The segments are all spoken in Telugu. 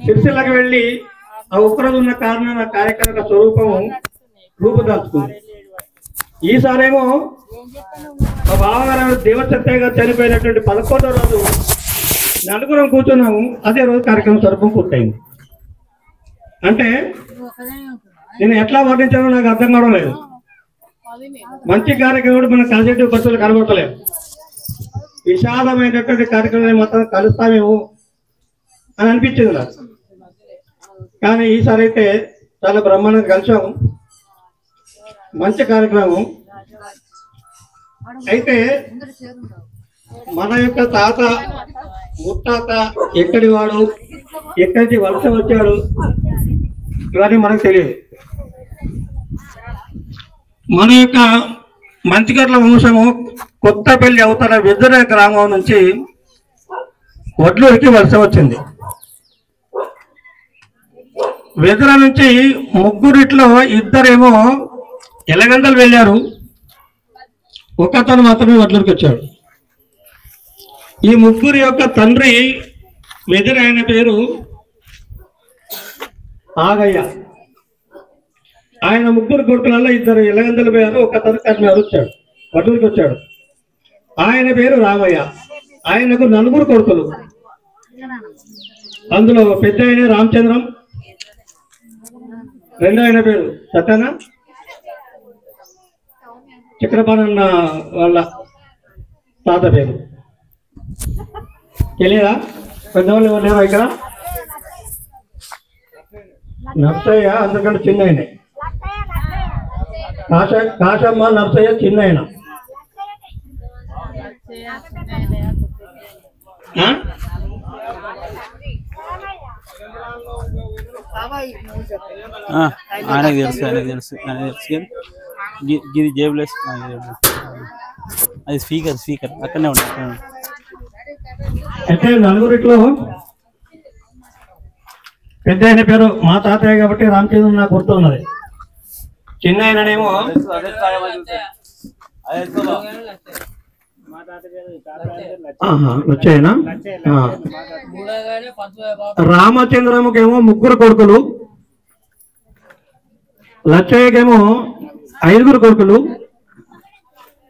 సిరిసిల్లకి వెళ్ళి ఆ ఒక్కరోజు ఉన్న కారణం ఆ కార్యక్రమ స్వరూపము రూపుదాల్చుకుంది. ఈసారేమో మా బావగారు దేవసత్తయ్య గారు చనిపోయినటువంటి 11వ రోజు నలుగురం కూర్చున్నాము. అదే రోజు కార్యక్రమం స్వరూపం పూర్తయింది. అంటే నేను ఎట్లా వర్ణించానో నాకు అర్థం కావడం లేదు. మంచి కార్యక్రమం మనం కలిసేటి బస్సులు కనబడతలేదు. విషాదమైనటువంటి కార్యక్రమం మొత్తం కలుస్తామేమో అని అనిపించింది నాకు. కానీ ఈసారి అయితే చాలా బ్రహ్మాండంగా కలిసాము. మంచి కార్యక్రమం. అయితే మన యొక్క తాత ముత్తాత ఎక్కడి వాడు, ఎక్కడి నుంచి వలస వచ్చాడు, ఇవన్నీ మనకు తెలియదు. మన యొక్క మంచిగర్ల వంశము కొత్తపల్లి అవతల వెదుర గ్రామం నుంచి వడ్లూరికి వలస వచ్చింది. వెదుర నుంచి ముగ్గురిట్లో ఇద్దరేమో ఎలగందలు వెళ్ళారు, ఒకతను మాత్రమే వడ్లూరికి వచ్చాడు. ఈ ముగ్గురి యొక్క తండ్రి వెదుర, ఆయన పేరు ఆగయ్య. ఆయన ముగ్గురు కొడుకులలో ఇద్దరు ఎలగందలు పోయారు, ఒకతను కర్నూలు వచ్చాడు, వడ్లూరికి వచ్చాడు. ఆయన పేరు రామయ్య. ఆయనకు 4 కొడుకులు. అందులో పెద్ద ఆయన రామచంద్రం, రెండో ఆయన పేరు సత్యన, చక్రపాణన్న వాళ్ళ తాత పేరు తెలియదా? పెద్దవాళ్ళు ఎవరు లేరా ఇక్కడ? నర్సయ్య అందుకంటే చిన్న ఆయన, కాశమ్మ నర్సయ్య చిన్న ఆయన. ఆయనకు తెలుసు, ఆయనకు తెలుసు, ఆయనకు తెలుసు. గిరి జేబులేస్ అది స్పీకర్ అక్కడనే ఉంటుంది. అయితే 4 పెద్ద ఆయన పేరు మా తాతయ్య కాబట్టి రామచంద్ర నాకు గుర్తున్నది. చిన్న ఆయననేమో వచ్చాయనా. రామచంద్రముకేమో 3 కొడుకులు, లచ్చయ్యకేమో 5 కొడుకులు,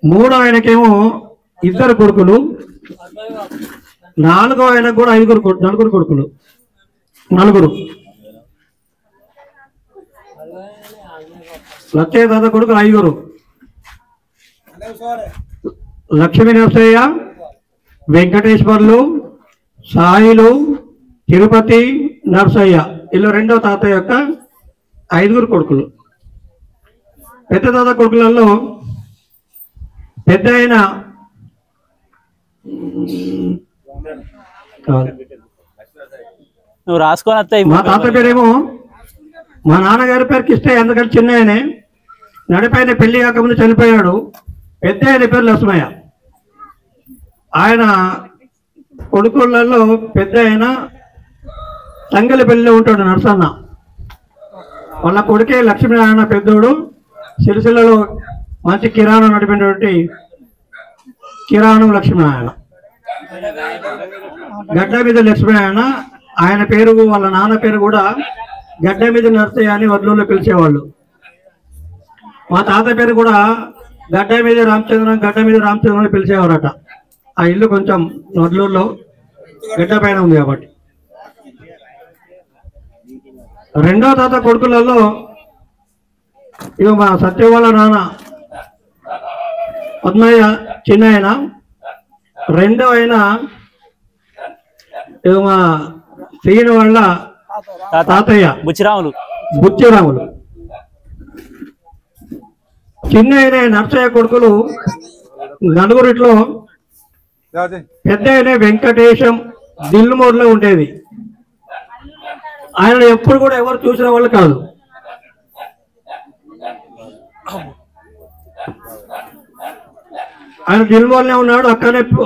3వ ఆయనకేమో 2 కొడుకులు, 4వ ఆయనకు కూడా 4 కొడుకులు. 4 లచ్చయ్య తాత కొడుకులు 5. లక్ష్మీ నరసయ్య, వెంకటేశ్వర్లు, సాయిలు, తిరుపతి, నరసయ్య, ఇలా 2వ తాత యొక్క 5 కొడుకులు. పెద్ద తాత కొడుకులలో పెద్ద ఆయన నువ్వు రాసుకొని వస్తాయి. మా తాత పేరేమో మా నాన్నగారి పేరు కిష్టయ్య, ఎందుకంటే చిన్న ఆయనే. నడిపైన పెళ్లి కాకముందు చనిపోయాడు. పెద్ద ఆయన పేరు లక్ష్మయ్య. ఆయన కొడుకులలో పెద్ద ఆయన తంగలిపల్లిలో ఉంటాడు, నరసన్న. వాళ్ళ కొడుకే లక్ష్మీనారాయణ పెద్దోడు. సిరిసిల్లలో మంచి కిరాణం నడిపినటువంటి కిరాణం లక్ష్మీనారాయణ. గడ్డ మీద లక్ష్మీనారాయణ. ఆయన పేరు, వాళ్ళ నాన్న పేరు కూడా గడ్డ మీద నర్సయ్య అని వడ్లూరులో పిలిచేవాళ్ళు. మా తాత పేరు కూడా గడ్డ మీద రామచంద్రం అని పిలిచేవారట. ఆ ఇల్లు కొంచెం వడ్లూరులో గడ్డ పైన ఉంది కాబట్టి. 2వ తాత కొడుకులలో ఇక మా సత్య వాళ్ళ నాన్న పద్మయ్య చిన్న ఆయన. 2వ ఆయన ఇక మా శ్రీను వాళ్ళ తాతయ్య బుచ్చిరాములు. చిన్న ఆయన నర్సయ్య కొడుకులు 4 పెద్ద ఆయన వెంకటేశం దిల్లుమూరులో ఉండేది. ఆయన ఎప్పుడు కూడా ఎవరు చూసిన వాళ్ళు కాదు. ఆయన దిల్మూరులో ఉన్నాడు,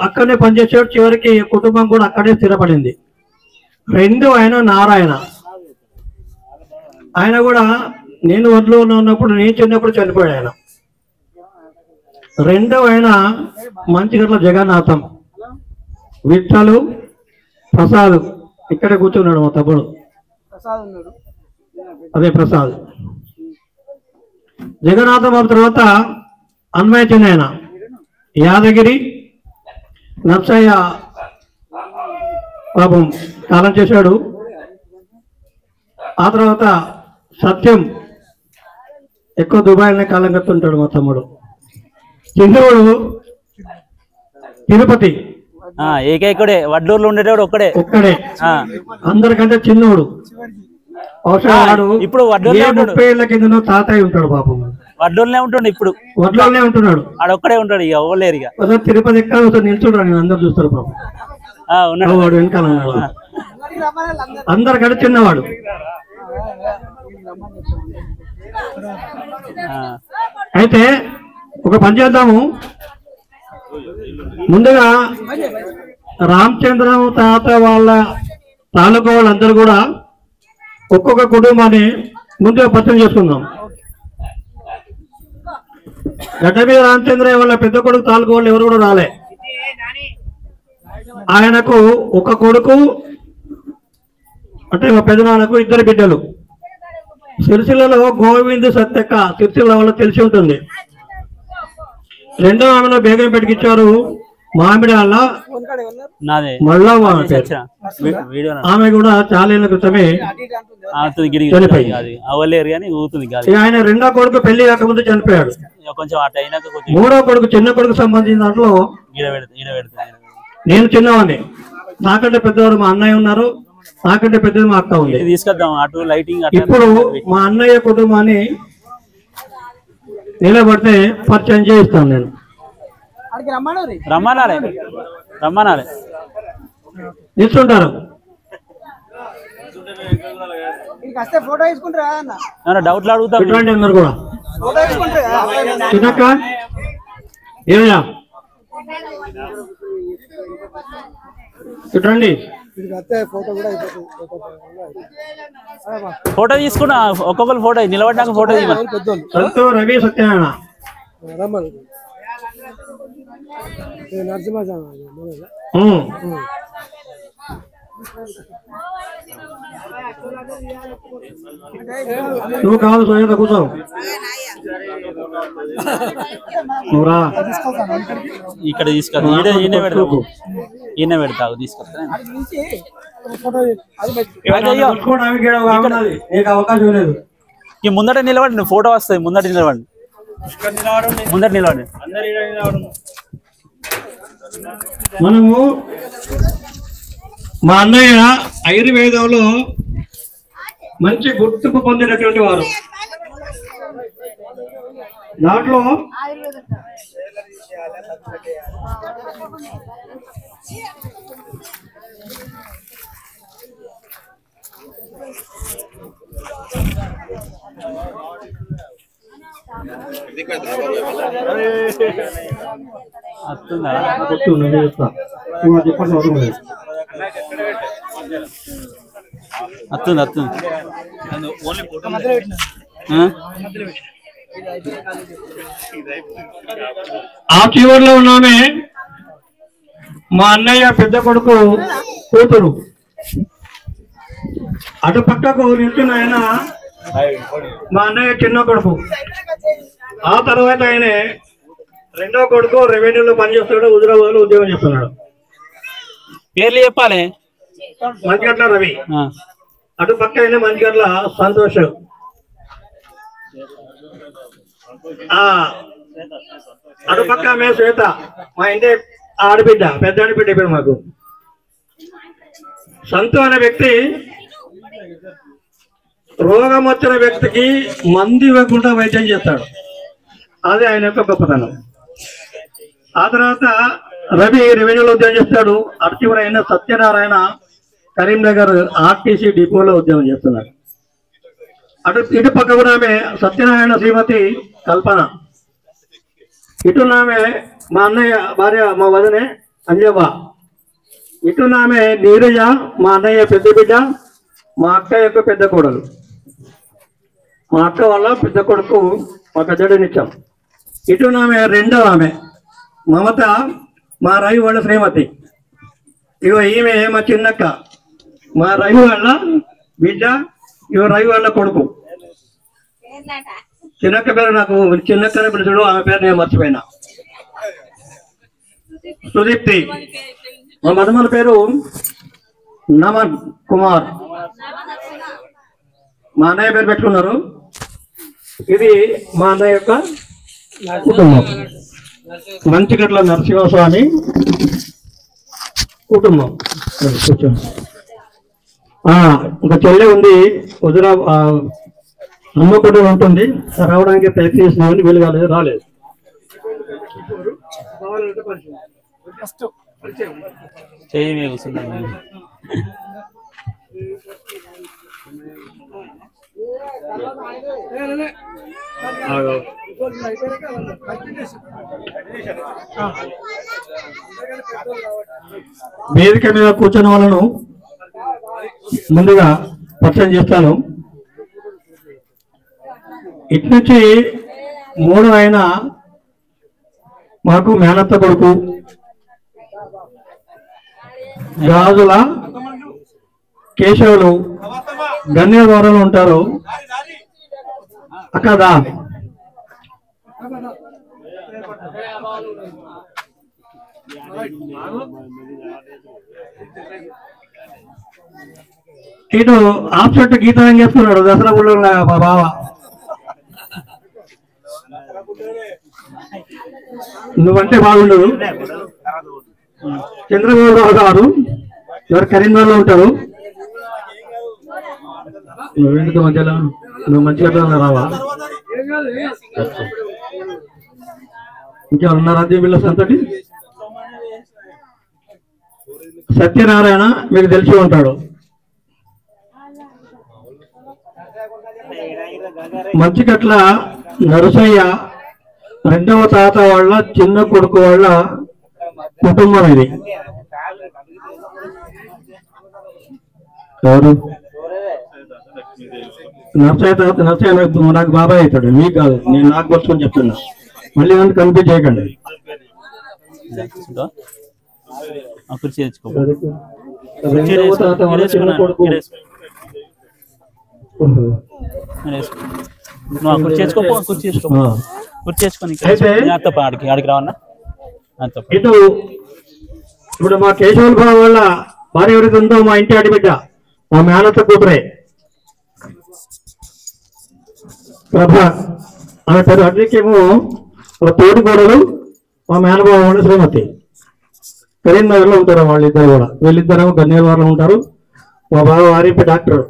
అక్కడనే పనిచేసాడు. చివరికి కుటుంబం కూడా అక్కడే స్థిరపడింది. 2వ ఆయన నారాయణ. ఆయన కూడా నేను వడ్లూరులో ఉన్నప్పుడు, నేను చిన్నప్పుడు చనిపోయాడు ఆయన. 2వ ఆయన మంచిగర్ల జగన్నాథం, విఠలు ప్రసాద్ ఇక్కడే కూర్చున్నాడు మా తమ్ముడు. అదే ప్రసాద్. జగన్నాథ బాబు తర్వాత అన్వయ చిన్న యాదగిరి నర్సయ్య పాపం కాలం చేశాడు. ఆ తర్వాత సత్యం ఎక్కువ దుబాయ్లోనే కాలం కట్టుంటాడు. మా తమ్ముడు చిన్నోడు తిరుపతి ఏకైకుడే వడ్లూరులో ఉండేటోడు ఒక్కడే అందరికంటే చిన్నోడు. ఇప్పుడు 30 ఏళ్ల కింద తాతయ్య ఉంటాడు పాపం. వడ్లూరునే ఉంటుండే, ఇప్పుడు వడ్లోనే ఉంటున్నాడు. ఆడొక్కడే ఉంటాడు, ఇక ఓలేరు. ఇక తిరుపతి ఎక్కడ నిల్చుంటాడు, నేను అందరు చూస్తారు పాపం. వాడు వెనకాల అందరికంటే చిన్నవాడు. అయితే ఒక పని చేద్దాము. ముందుగా రామచంద్రం తాత వాళ్ళ తాలూకా వాళ్ళందరూ కూడా ఒక్కొక్క కుటుంబాన్ని ముందుగా పరిచయం చేసుకుందాం. గడ్డమీద రామచంద్రయ్య వాళ్ళ పెద్ద కొడుకు తాలూకా వాళ్ళు ఎవరు కూడా రాలే. ఆయనకు ఒక కొడుకు అంటే మా పెదనాన్నకు 2 బిడ్డలు. సిరిసిల్లలో గోవింద్ సత్యక్క సిరిసిల్ల వల్ల తెలిసి ఉంటుంది. 2వ ఆమెలో బేగం పెట్టించారు మామిడి అల్ల మళ్ళా ఆమె కూడా చాలా ఏళ్ళ క్రితమే చనిపోయింది. ఆయన 2వ కొడుకు పెళ్లి కాకముందు చనిపోయాడు. 3వ కొడుకు చిన్న కొడుకు సంబంధించిన దాంట్లో నేను చిన్నవాడిని. నాకంటే పెద్దవాడు మా అన్నయ్య ఉన్నారు, నాకంటే పెద్దది మా అక్క ఉంది. ఇప్పుడు మా అన్నయ్య కుటుంబాన్ని నిలబడితే పరిచయం చేయిస్తాను నేను. రమ్మనాలి నిల్చుంటారు. డౌట్లు అడుగుతాం అందరు కూడా. చిన్నక్క ఏమయ్యా చూడండి, ఫోటో తీసుకున్నా. ఒక్కొక్కరు ఫోటో నిలబడ్డాక ఫోటో సంతో రవి సత్యనారాయణ నువ్వు కావాలి సోయత కూర్చో. నువ్వురా ఇక్కడ తీసుకొస్తా, ఈయన పెడతావు తీసుకొస్తా. అవకాశం లేదు. ఈ ముందట నిలబడి ఫోటో వస్తుంది. ముందట నిలబడి. మనము మా అన్నయ్య ఆయుర్వేదంలో మంచి గుర్తింపు పొందినటువంటి వారు. దాంట్లో ఆ చివరిలో ఉన్నామే మా అన్నయ్య పెద్ద కొడుకు కూతురు. అటు పక్కకు నిల్చున్న ఆయన మా అన్నయ్య చిన్న కొడుకు. ఆ తర్వాత ఆయన 2వ కొడుకు రెవెన్యూలో పనిచేస్తున్నాడు, హుజరాబాద్ లో ఉద్యోగం చేస్తున్నాడు. పేర్లు చెప్పాలి. మంచిగట్ల రవి. అటు పక్క అయినా మంచిగట్ల సంతోష్. అటు పక్క ఆమె శ్వేత, మా ఇంటి ఆడబిడ్డ, పెద్ద ఆడబిడ్డ పేరు మాకు. సంతు అనే వ్యక్తి రోగం వచ్చిన వ్యక్తికి మందు ఇవ్వకుండా వైద్యం చేస్తాడు. అదే ఆయన యొక్క గొప్పతనం. ఆ తర్వాత రవి రెవెన్యూలో ఉద్యోగం చేస్తాడు. అర్చివర్ అయిన సత్యనారాయణ కరీంనగర్ ఆర్టీసీ డిపోలో ఉద్యోగం చేస్తున్నాడు. ఇటు పక్క కూడా ఆమె సత్యనారాయణ శ్రీమతి కల్పన. ఇటున్నామే మా అన్నయ్య భార్య, మా వదనే అంజవ్వ. ఇటున్నామే నీరజ, మా అన్నయ్య పెద్ద బిడ్డ, మా అక్క యొక్క పెద్ద కోడలు. మా అక్క వల్ల పెద్ద కొడుకు మా పెద్దడినిచ్చాం. ఇటున్నామే 2వ ఆమె మమత, మా రవి వాళ్ళ శ్రీమతి. ఈమె మా చిన్నక్క, మా రవి వాళ్ళ బిడ్డ, ఇవ రవి వాళ్ళ కొడుకు. చిన్నక్క పేరు నాకు చిన్నక్కనే పిలుచుడు, ఆమె పేరు నేను మర్చిపోయినా. సుదీప్తి. మా మధుమల పేరు నమన్ కుమార్, మా అన్నయ్య పేరు పెట్టుకున్నారు. ఇది మా అన్నయ్య యొక్క కుటుంబం, మంచిగట్ల నరసింహస్వామి కుటుంబం. కూర్చోండి. ఇంకా చెల్లె ఉంది, వదిరా అమ్మ కూడా ఉంటుంది. రావడానికి ప్రయత్నిస్తున్నామని వీలు కాలేదు, రాలేదు. వేదిక మీద కూర్చున్న వాళ్ళను ముందుగా పరిచయం చేస్తాను. ఇటు నుంచి మూడు ఆయన మాకు మేనత్త కొడుకు, గాజుల కేశవులు గన్నేవారంలో ఉంటారు. అక్కదా ఇటు ఆప్షట్ గీతం చేస్తున్నాడు దసరా ఊళ్ళో బావ. నువ్వంటే బాగుండదు. చంద్రబాబు గారు ఎవరు కరీంనగర్లో ఉంటారు. నువ్వెందుకు మధ్యలో, నువ్వు మంచిగా రావా? ఇంకెవరు ఉన్నారా వీళ్ళ సంతటి? సత్యనారాయణ మీకు తెలిసి ఉంటాడు. మంచిగట్ల నరసయ్య రెండవ తాత వాళ్ళ చిన్న కొడుకు వాళ్ళ కుటుంబం ఇది. ఎవరు? నరసయ్య తాత. నరసయ్య నాకు బాబాయ్ అవుతాడు, మీకు కాదు. నేను నాకు పట్టుకొని చెప్తున్నా, మళ్ళీ నన్ను కన్ఫ్యూజ్ చేయకండి. రెండవ తాత వాళ్ళ చిన్న కొడుకు. ఇటు ఇప్పుడు మా కేశవుల బాబు వాళ్ళ భార్య ఎవరైతే ఉందో మా ఇంటి ఆడిబిడ్డ, మా మేనత్త కూతురే ప్రభ. ఆమె పేరు అడ్లికేమో ఒక తోటి గోడలు మా మేనబాబు వాళ్ళ శ్రీమతి. కరీంనగర్లో ఉంటారు వాళ్ళిద్దరు కూడా. వీళ్ళిద్దరేమో గన్నేవారంలో ఉంటారు. మా బాబు ఆర్ఎంపీ డాక్టర్.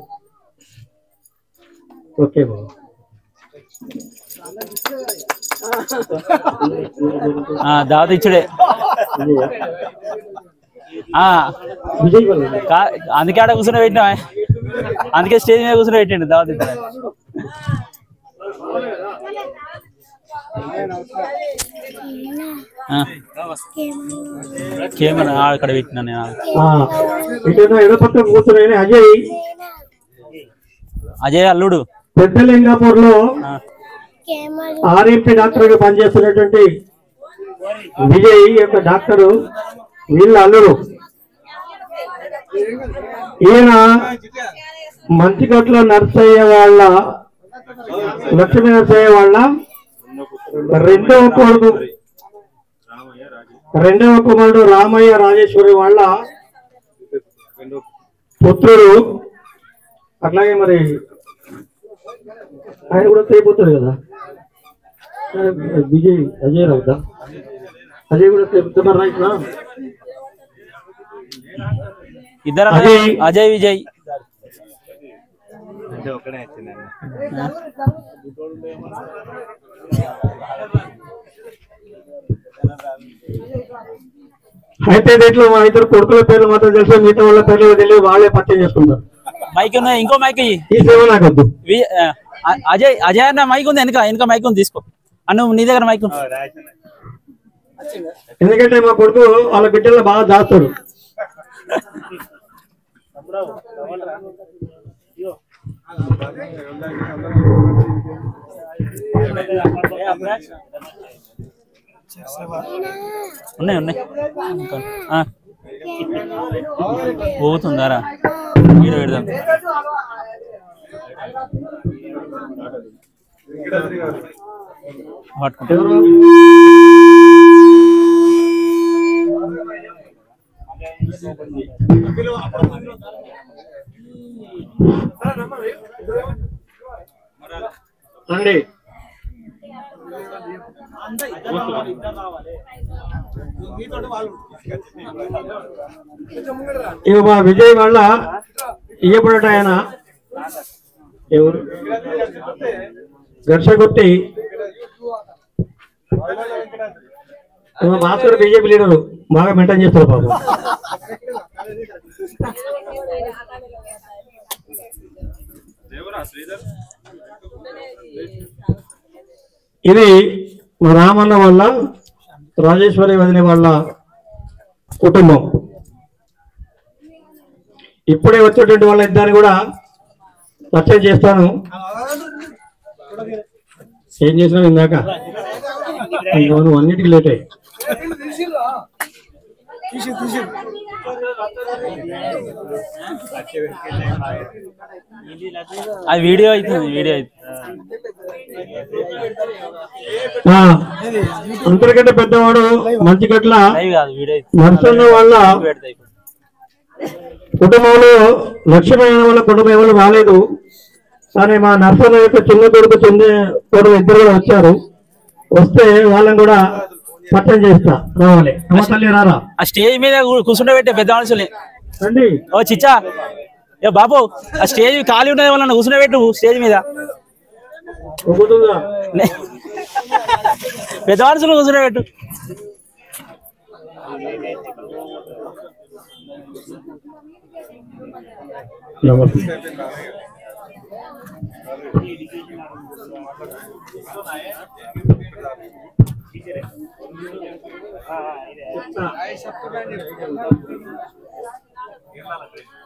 ఓకే బాబు. దావత్ ఇచ్చుడే అందుకే ఆడ కూర్చొని పెట్టినా, అందుకే స్టేజ్ మీద కూర్చొని పెట్టండి దావత్ ఇచ్చాడు. కెమెరా అక్కడ పెట్టినా నేను. అజయ్, అజయ్ అల్లుడు పెద్దలింగాపూర్ లో ఆర్ఎంపీ డాక్టర్ గా పనిచేస్తున్నటువంటి విజయ్ యొక్క డాక్టరు వీళ్ళ అల్లుడు. ఈయన మంచిగట్ల నర్సయ్య వాళ్ళ, లక్ష్మీ నర్సయ్య వాళ్ళ రెండవ కుమారుడు రామయ్య రాజేశ్వరి వాళ్ళ పుత్రుడు. అట్లాగే మరి ఆయన కూడా తేపోతాడు కదా, విజయ్ అజయ్ రావుతా. అజయ్ కూడా తేపుతున్నారు రైట్ నా? ఇద్దరు అజయ్ విజయ్. అయితే దీంట్లో మా ఇద్దరు కొడుకుల పేర్లు మాత్రం తెలుసు, మిగతా వాళ్ళ పేర్లు తెలియదు, వాళ్ళే పరిచయం చేసుకుంటారు. మైక్ ఉన్నాయి, ఇంకో మైక్ ఈ సేవ నాకు వద్దు. అజయ్ అజయ్ అన్న మైక్ ఉంది, వెనక మైక్ ఉంది, తీసుకో అన్న. నీ దగ్గర మైక్ ఉంది. ఎందుకంటే మా కొడుకు వాళ్ళ బిడ్డల్లో బాగా దాస్తాడు. ఉన్నాయి పోతుందారా? వీడియో పెడదాం. ఎవరు? రండి. ఇక మా విజయ్ వాళ్ళ ఇయ్యబడట ఆయన ఎవరు గర్షగుర్తి భాస్కర్ బీజేపీ లీడరు బాగా మెయింటైన్ చేస్తారు పాపం. ఇది మా రామన్న వాళ్ళ రాజేశ్వరి వదిన వాళ్ళ కుటుంబం. ఇప్పుడే వచ్చేటువంటి వాళ్ళ ఇద్దరిని కూడా పరిచయం చేస్తాను. ఏం చేసినావు ఇందాక? నువ్వు అన్నిటికీ లేట్ అయ్యి. అది వీడియో అవుతుంది, వీడియో అవుతుంది. అందరికంటే పెద్దవాడు మంచిగట్ల నరసన్న వాళ్ళ కుటుంబంలో లక్ష్మీనారాయణ వాళ్ళ కుటుంబం ఎవరు రాలేదు, కానీ మా నరసన్న యొక్క చిన్న కొడుకు కొడుకు ఇద్దరు కూడా వచ్చారు. వస్తే వాళ్ళని కూడా పరిచయం చేస్తా. రావాలి. అమ్మ తల్లి రారా. ఆ స్టేజ్ మీద కూర్చుంటే పెద్ద మనుషుల్ని రండి. ఓ చిచ్చా ఏ బాబు, ఆ స్టేజ్ ఖాళీ ఉన్నది వాళ్ళని కూర్చుంటూ స్టేజ్ మీద పెద్ద మనుషులు కూర్చుంటూ.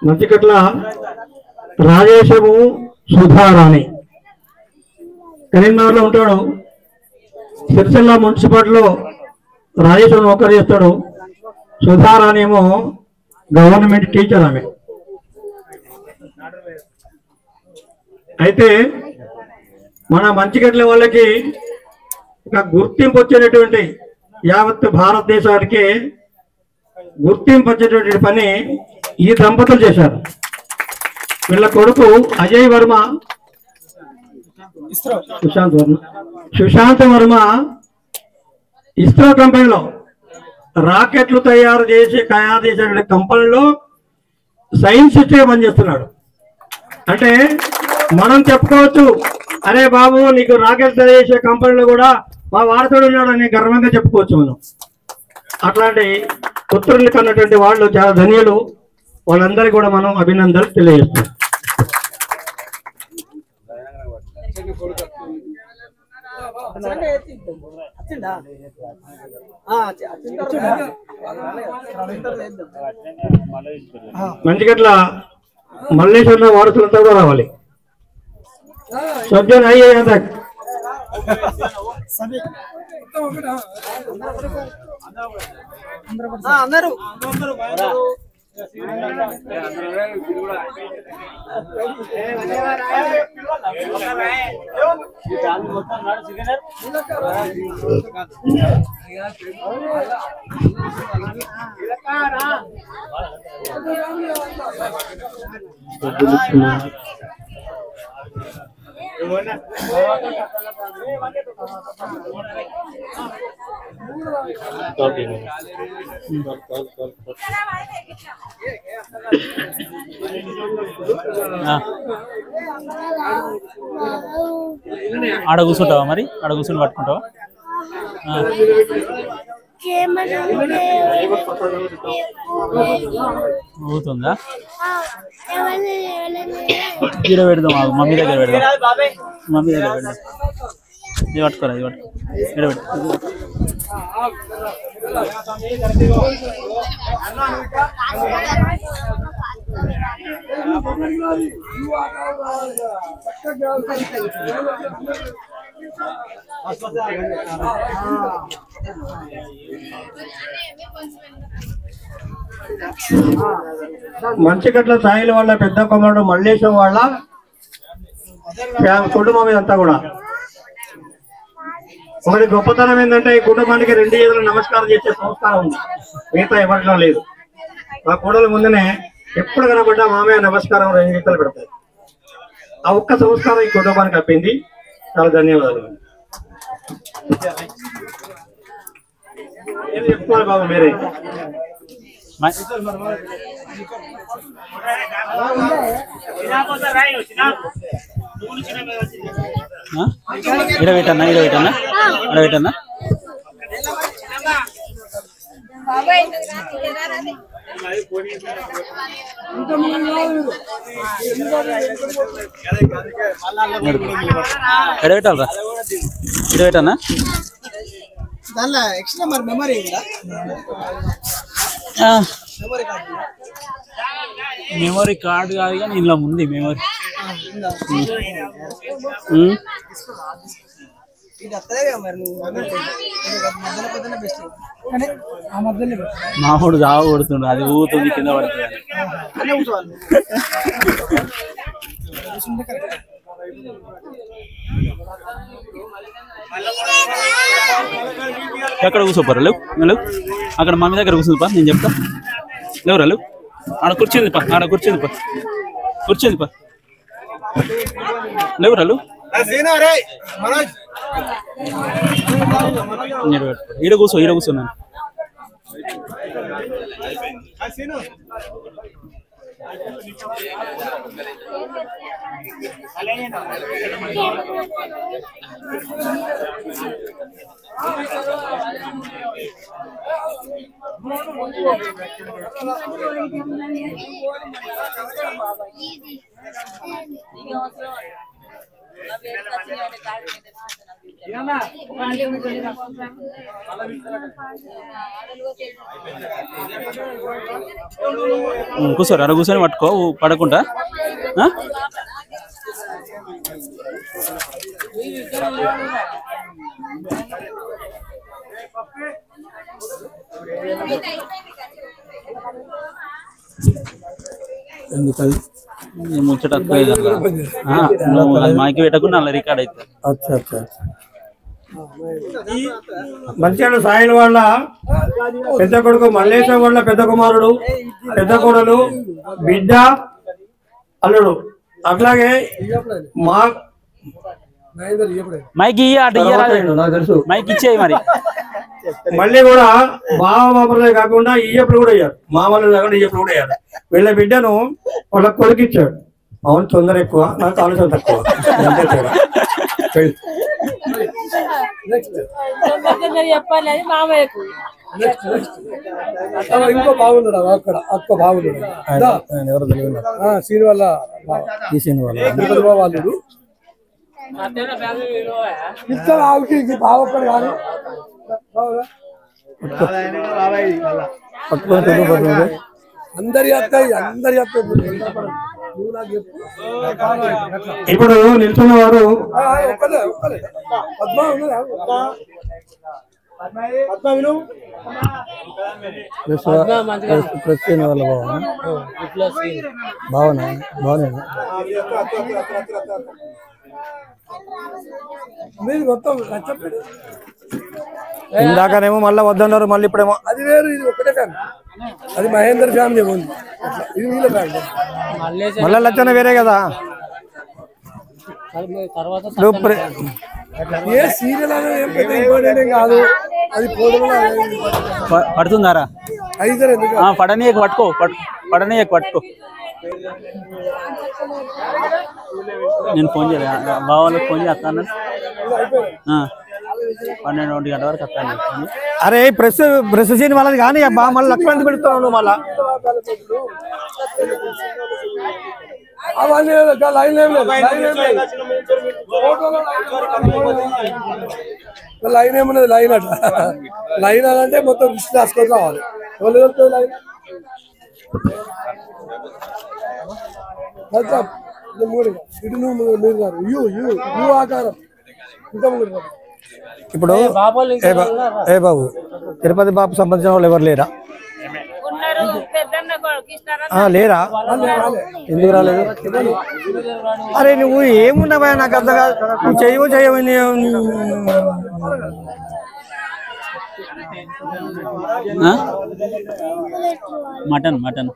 మంచికట్ల రాజేశము సుధారాణి కరీంనగర్లో ఉంటాడు. సిరిసిల్ల మున్సిపాలిటీలో రాజేశ్వరం ఒకరు చేస్తాడు. సుధారాణి ఏమో గవర్నమెంట్ టీచర్. ఆమె అయితే మన మంచిగట్ల వాళ్ళకి ఒక గుర్తింపు వచ్చేటటువంటి యావత్ భారతదేశానికి గుర్తింపు వచ్చేటువంటి పని ఈ దంపతులు చేశారు. వీళ్ళ కొడుకు అజయ్ వర్మ, సుశాంత్ వర్మ ఇస్రో కంపెనీలో రాకెట్లు తయారు చేసే కంపెనీలో సైన్స్ సిస్టమ్ పనిచేస్తున్నాడు. అంటే మనం చెప్పుకోవచ్చు, అరే బాబు నీకు రాకెట్ తయారు చేసే కంపెనీలో కూడా మా వారసుడు ఉన్నాడని గర్వంగా చెప్పుకోవచ్చు మనం. అట్లాంటి పుత్రులకు అన్నటువంటి వాళ్ళు చాలా ధన్యులు. వాళ్ళందరికీ కూడా మనం అభినందనలు తెలియజేస్తాం. మంచిగట్ల మల్లేశ్వర వారసులంతా కూడా రావాలి. సజ్జన్ అయ్యే అందరూ ఆడ కూర్చుంటావా? మరి ఆడ కూర్చుని పట్టుకుంటావా? అవుతుందా? ఇక్కడ పెడదాం, మమ్మీ దగ్గర పెడదాం. మమ్మీ దగ్గర పెడదాం. ఇది పట్టుకోరా, ఇది పట్టుకో. ఇక్కడ పెట్టు. మంచిగట్ల సాయిల వాళ్ళ పెద్ద కుమారుడు మల్లేశం వాళ్ళ కుటుంబం ఇదంతా కూడా ఒకటి గొప్పతనం ఏంటంటే ఈ కుటుంబానికి 2 చేతులు నమస్కారం చేసే సంస్కారం ఉంది, మిగతా ఎవరిలో లేదు. మా కోడల ముందునే ఎప్పుడు కనబడ్డా మామయ్య నమస్కారం 2 చేతులు పెడతాయి. ఆ ఒక్క సంస్కారం ఈ కుటుంబానికి అప్పింది. చాలా ధన్యవాదాలు. ఏం చెప్పుకోవాలి బాబు మీరే? ఇడబెట్టన్నా ఎడబెట్టాలరా ఇడబెట్టన్నా మెమరీ కార్డు కాదు కానీ ఇంట్లో ఉంది మెమరీ. మామూడు జావ కొడుతుండు, అది ఊతుంది కింద పడుతుంది. ఎక్కడ కూర్చోపోరా? లేవు అక్కడ మమ్మీ దగ్గర కూర్చుంది నేను చెప్తా. లేవురా లేవు, ఆడ కూర్చుంది లేవురా లేవు. ఈడ కూర్చున్నాను. కూర్చోరు, అక్కడ కూర్చొని పట్టుకో పడకుండా. ఎందుకది ముచ్చట మాకి పెట్టకుండా అలా రికార్డ్ అవుతుంది. మంచిగా సాయిల వాళ్ళ పెద్ద కొడుకు, మల్లేశం వాళ్ళ పెద్ద కుమారుడు, పెద్ద కోడలు, బిడ్డ, అల్లుడు. అట్లాగే మా మైక్ నాకు తెలుసు, మైక్ ఇచ్చేయి మరి. మళ్ళీ కూడా బావలే కాకుండా ఈయప్పుడు కూడా అయ్యారు, మామూలు కాకుండా ఈయప్పుడు కూడా అయ్యారు. వీళ్ళ బిడ్డను వాళ్ళ కొడుకు ఇచ్చాడు. అవును, తొందర ఎక్కువ, నాకు ఆలోచన తక్కువ. ఇంకో బాగున్నాడు అక్కడ, అక్క బాగున్నాడు సీని వాళ్ళ వాళ్ళు ఇక్కడ బావొక్కడు కాదు. అందరి ఇప్పుడు నిల్చున్న వారు బాగున్నా మీరు మొత్తం చెప్పండి. ఇందాకనేమో మళ్ళీ వద్దన్నారు, మళ్ళీ ఇప్పుడేమో అది వేరు, ఇది ఒకటే ఫ్యామిలీ. అది మహేందర్ ఫ్యామిలీ ఉంది, ఇది వీళ్ళ ఫ్యామిలీ. మళ్ళీ లచ్చన వేరే కదా. ఏ సీరియల్ అనేది ఏం పెద్ద ఇంపార్టెంట్ ఏం కాదు. అది పడుతుందారా పడనీయకు పట్టుకో పట్టుకో. నేను ఫోన్ చేయలే, బావాళ్ళకి ఫోన్ చేస్తాను. 12 గంటల వరకు వస్తాను. అరే ప్రెస్ సీన్ వాళ్ళది కానీ అబ్బా, మళ్ళీ లక్ష్మణ్ పెడుతున్నావు మళ్ళా. అవన్నీ లైన్ ఏమన్నది, లైన్ అట. లైన్ అంటే మొత్తం లిస్ట్ రాసుకొని రావాలి. ఎవరు దొరుకుతుంది లైన్? ఇటు మీరు గారు యూ ఆకారం ఇంకా ఇప్పుడు ఏ బాబు, తిరుపతి బాబు సంబంధించిన వాళ్ళు ఎవరు లేరా? లేరా ఎందుకు రాలేదు అరే నువ్వు ఏమున్నావా నాకు అర్థం కాదు నువ్వు చేయవు mutton mutton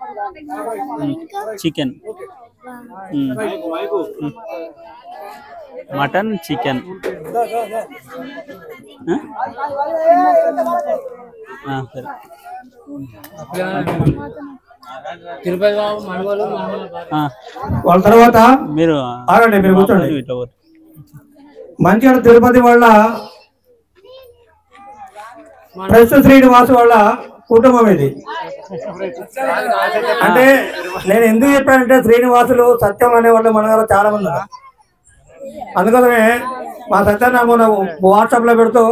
chicken mutton chicken సరే వాళ్ళ తర్వాత మీరు ఆగండి మీరు కూర్చోండి మంచిగా తిరుపతి వాళ్ళ ప్రెస్ శ్రీనివాస్ వాళ్ళ కుటుంబం ఇది. అంటే నేను ఎందుకు చెప్పానంటే శ్రీనివాసులు సత్యం అనే వాళ్ళు మన దగ్గర చాలా మంది ఉన్నారు. అందుకోసమే మా సత్యాన్ని మొన్న వాట్సాప్ లో పెడుతూ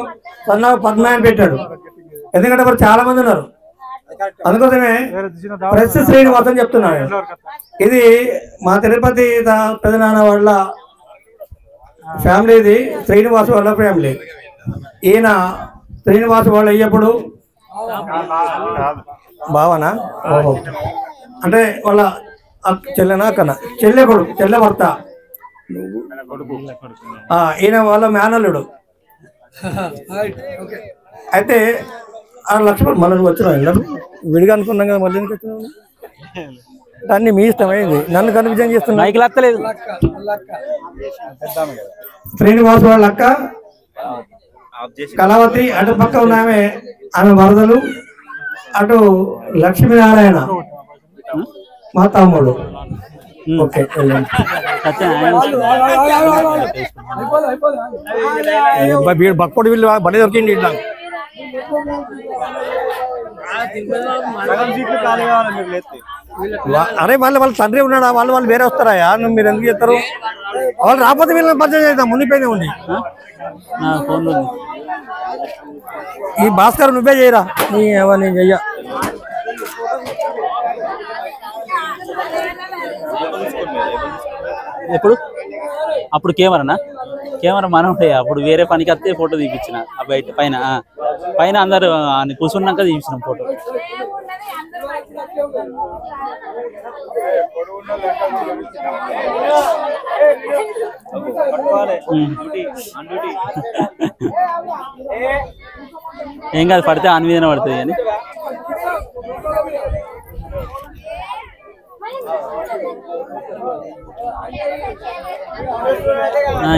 సన్నా పద్మాయని పెట్టాడు. ఎందుకంటే మరి చాలా మంది ఉన్నారు. అందుకోసమే ప్రెస్ శ్రీనివాస్ అని చెప్తున్నాను. ఇది మా తిరుపతి పెదనాన్న వాళ్ళ ఫ్యామిలీ, ఇది శ్రీనివాస్ వాళ్ళ ఫ్యామిలీ. ఈయన శ్రీనివాస్ వాళ్ళు అయ్యప్పుడు బావనా అంటే వాళ్ళ చెల్లెనా కన్నా చెల్లె కొడుకు చెల్లె భర్త. ఈయన వాళ్ళ మేనల్లుడు. అయితే ఆ లక్ష్మణ్ మళ్ళీ వచ్చిన విడిగా అనుకున్నాం కదా మళ్ళీ ఎందుకు అన్ని మీ ఇష్టమైంది. నన్ను కన్ఫ్యూజన్ చేస్తున్నా. మైకి లక్కలేదు. శ్రీనివాస్ వాళ్ళ అక్క కళావతి, అటు పక్క ఉన్న ఆమె వరదలు, అటు లక్ష్మీనారాయణ మా తమ్ముడు. ఓకే బక్కోడు వీళ్ళు బలి దొరికింది. అరే వాళ్ళ తండ్రి ఉన్నాడా, వాళ్ళు వేరే వస్తారా? మీరు ఎందుకు చేస్తారు? వాళ్ళు రాకపోతే వీళ్ళని పరిచయం చేద్దాం. మునిపోయినే ఉంది. ఈ భాస్కర్ నువ్వే చేయరా, నీ ఎవరిని చెయ్య. ఎప్పుడు అప్పుడు కెమెరానా? కెమెరా మనం అప్పుడు వేరే పనికి వస్తే ఫోటో తీపించిన బయట పైన అందరు కూర్చున్నాక తీపించిన ఫోటో. ఏం కాదు, పడితే ఆన్ మీదనే పడుతుంది కానీ.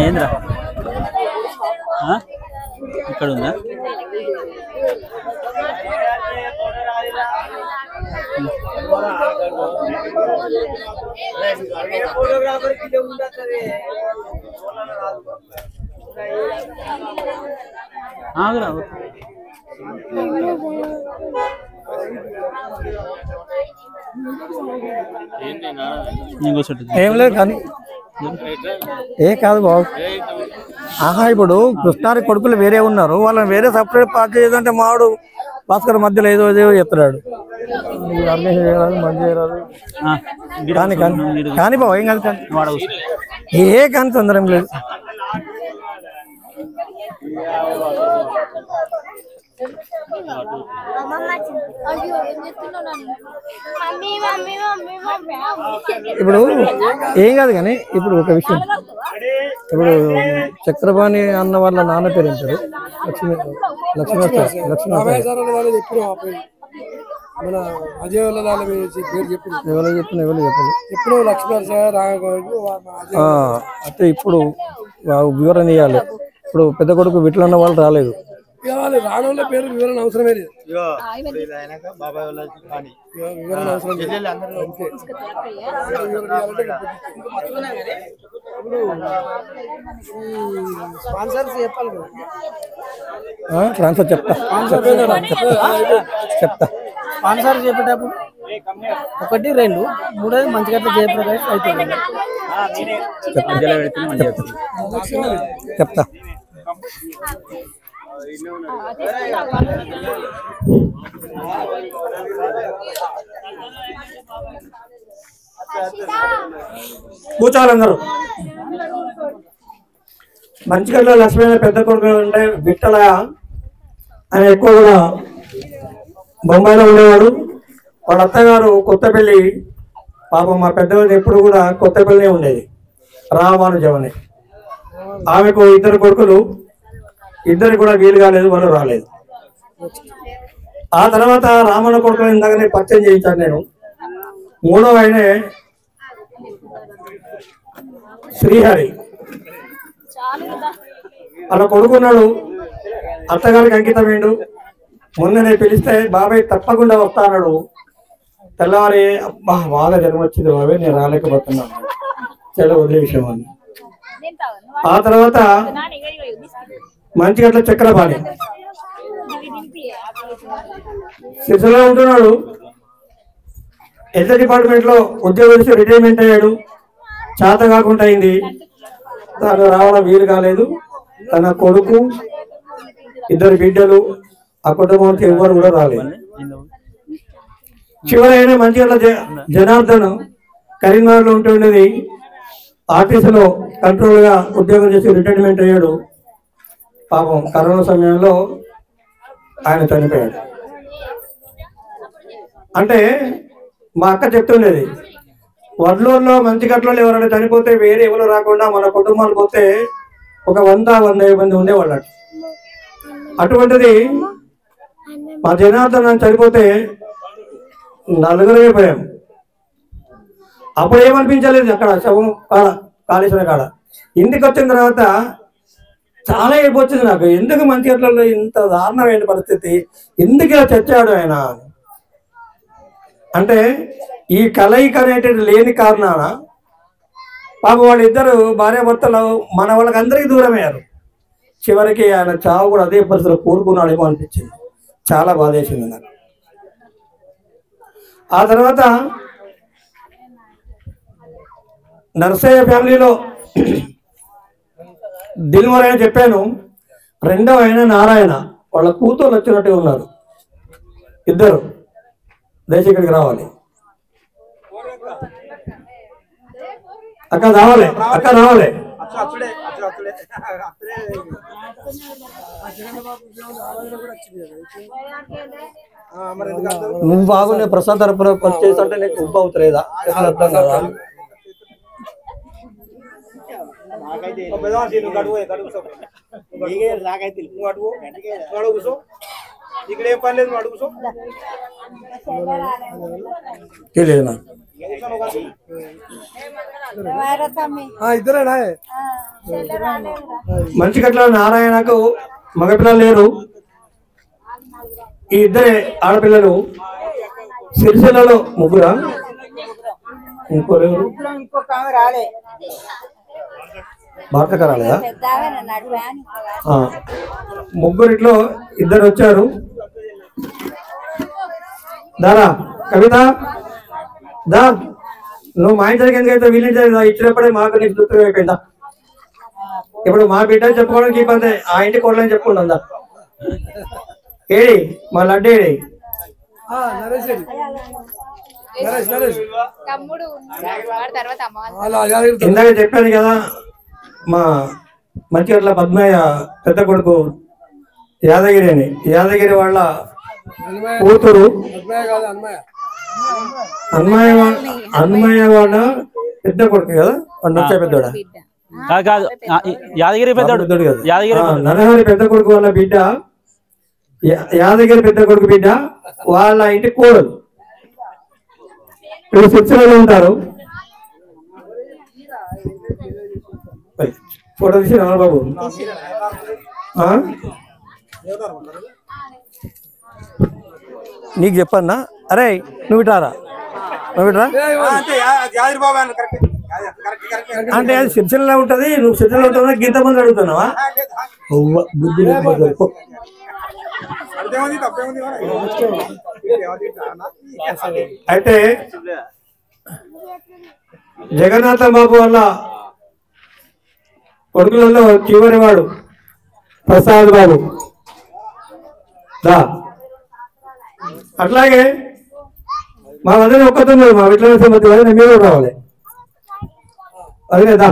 ఏంద్రా ఇక్కడ ఉందా? ఆగురా. ఏం లేదు కానీ ఏ కాదు బాబు. ఇప్పుడు కృష్ణారి కొడుకులు వేరే ఉన్నారు, వాళ్ళని వేరే సపరేట్ పార్టీ చేయదంటే మావాడు భాస్కర్ మధ్యలో ఏదో చెప్తున్నాడు. కానీ బాబు ఏం కాదు, ఏ కానీ తొందర ఏం లేదు. ఇప్పుడు ఏం కాదు కానీ ఇప్పుడు ఒక విషయం, ఇప్పుడు చక్రపాణి అన్న వాళ్ళ నాన్న పేరు ఏం పేరు? మన అజయ్ వాళ్ళ పేరు చెప్పి ఎవరో చెప్పిన ఎవరు చెప్పాలి ఎప్పుడు లక్ష్మీనరసింహ అయితే ఇప్పుడు వివరణ ఇవ్వాలి. ఇప్పుడు పెద్ద కొడుకు విట్లన్న వాళ్ళు రాలేదు, రానోళ్ళ పేరు వివరణ అవసరమే లేదు. వివరణ అవసరం ట్రాన్స్ఫర్ చెప్తా స్పాన్సర్ చెప్పేటప్పుడు 1, 2, 3 మంచిగా జయప్రకాష్ అవుతుంది. చెప్తా కూర్చోవాలన్నారు. మంచిగడ్డ లక్ష్మీ పెద్ద కొడుకు ఉండే విట్టల ఆయన ఎక్కువ కూడా బొంబాయిలో ఉండేవాడు. వాళ్ళ అత్తగారు కొత్తపల్లి, పాపం మా పెద్దవాళ్ళు ఎప్పుడు కూడా కొత్తపల్లినే ఉండేది, రామానుజం అని. ఆమెకు 2 కొడుకులు, 2 కూడా వీలు కాలేదు, వాళ్ళు రాలేదు. ఆ తర్వాత రామన్న కొడుకులు ఇందాకనే పరిచయం చేయించాను నేను. 3వ ఆయనే శ్రీహరి. అలా కొడుకున్నాడు, అత్తగారికి అంకితమైండు. మొన్ననే పిలిస్తే బాబాయ్ తప్పకుండా వస్తా అన్నాడు. తెల్లవారి అబ్బా బాగా జన్మ వచ్చింది బాబాయ్, నేను రాలేకపోతున్నాను, చాలా వదిలే విషయం అని. ఆ తర్వాత మంచిగట్ల చక్రపాణి సిరిసిలో ఉంటున్నాడు. హెల్త్ డిపార్ట్మెంట్ లో ఉద్యోగం చేసి రిటైర్మెంట్ అయ్యాడు. చేత కాకుండా అయింది, తను రావడం వీలు కాలేదు. తన కొడుకు, 2 బిడ్డలు, ఆ కుటుంబానికి ఎవరు కూడా రాలేదు. చివరైనా మంచిగా జనార్దన్ కరీంనగర్ లో ఉంటుండేది, ఆర్టీసీలో కంట్రోల్ గా ఉద్యోగం చేసి రిటైర్మెంట్ అయ్యాడు. పాపం కరోనా సమయంలో ఆయన చనిపోయాడు. అంటే మా అక్క చెప్తుండేది, వడ్లూరులో మంచిగట్లో ఎవరైనా చనిపోతే వేరే ఎవరు రాకుండా మన కుటుంబాలు పోతే ఒక 100-150 మంది ఉండేవాళ్ళు. అటువంటిది మా జనార్దన్ చనిపోతే 4 పోయాం. అప్పుడు ఏమనిపించలేదు అక్కడ శవం కాళేశ్వరం కాడ. ఇంటికి వచ్చిన తర్వాత చాలా ఏడిపోచ్చింది నాకు. ఎందుకు మంచిగట్లలో ఇంత దారుణమైన పరిస్థితి, ఎందుకు ఇలా చచ్చాడు ఆయన అంటే ఈ కలయిక అనేటిది లేని కారణాన పాప వాళ్ళిద్దరు భార్యాభర్తలు మన వాళ్ళకి అందరికీ దూరమయ్యారు. చివరికి ఆయన చావు కూడా అదే పరిస్థితిలో కోరుకున్నాడేమో అనిపించింది, చాలా బాధేసింది నాకు. ఆ తర్వాత నర్సయ్య ఫ్యామిలీలో దిల్మర్ అయినా చెప్పాను, 2వ ఆయన నారాయణ, వాళ్ళ కూతురు వచ్చినట్టు ఉన్నారు. 2 దయచేసి ఇక్కడికి రావాలి. అక్క రావాలి, అక్క రావాలి. నువ్వు బాగుండే ప్రసాద్ తరపున పనిచేసి అంటే నీకు ఉప్పు అవుతలేదా? అర్థం కదా. మంచిగట్ల నారాయణకు మగపిల్లలు లేరు, ఈ 2 ఆడపిల్లలు. సిరిసిల్లలో 3, ఇంకోలేరు, భారతక రాలేదా? 3 2 వచ్చారు. దారా కవిత దా, నువ్వు మా ఇంటి దగ్గర ఎందుకైతే వీళ్ళ ఇచ్చినప్పుడే మాకు నీకు సూత్రం అయిపోయిందా? ఇప్పుడు మా బిడ్డ చెప్పుకోవడానికి ఇబ్బంది, ఆ ఇంటి కోడలని చెప్పుకుంటుందా? ఏడి మా లడ్డు ఏడి? ఇందాక చెప్పాను కదా, మా మంచిగట్ల పద్మయ్య పెద్ద కొడుకు యాదగిరి అని, యాదగిరి వాళ్ళ కూతురు అన్మయ్య వాళ్ళ పెద్ద కొడుకు కదా, వచ్చే పెద్దోడా? యాదగిరి పెద్దోడు కదా, నరహరి పెద్ద కొడుకు వాళ్ళ బిడ్డ, యాదగిరి పెద్ద కొడుకు బిడ్డ వాళ్ళ ఇంటి కోడలు. వీళ్ళు సిరిసిల్లలో ఉంటారు. ఫోటో తీసి రామబాబు నీకు చెప్పన్నా? అరే నువ్వు ఇటారా, నువ్వు ఇటరా అంటే అది సిరిసిల్లలో ఉంటది. నువ్వు సిరిసిల్లలో ఉంటావు, గీత మంది అడుగుతున్నావా? బుద్ధి అయితే జగన్నాథ బాబు వల్ల కొడుకులలో చివరి వాడు ప్రసాద్ బాబు. అట్లాగే మా అందరినీ ఒక్కతున్నారు, మా విట్ల సంబంధి వాళ్ళు మీరు రావాలి. అదేదా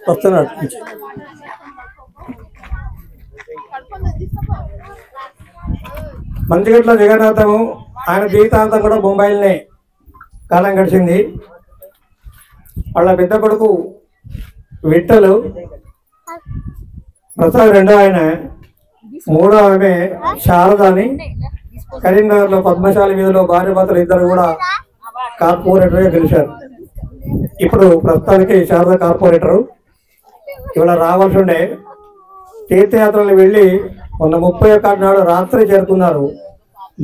వస్తున్నాడు. మంచిగట్ల జగన్నాథము ఆయన జీవితాంతం కూడా ముంబైలోనే కాలం గడిచింది. వాళ్ళ పెద్ద కొడుకు విట్టలు, ప్రసాద్ రెండో ఆయన, మూడో ఆమె శారదాని కరీంనగర్లో పద్మశాలి వీధిలో భార్య భర్తలు ఇద్దరు కూడా కార్పొరేటర్గా గెలిచారు. ఇప్పుడు ప్రస్తుతానికి శారద కార్పొరేటరు. ఇవాళ రావాల్సి ఉండే తీర్థయాత్రలు వెళ్ళి మొన్న 31 నాడు రాత్రి చేరుకున్నారు.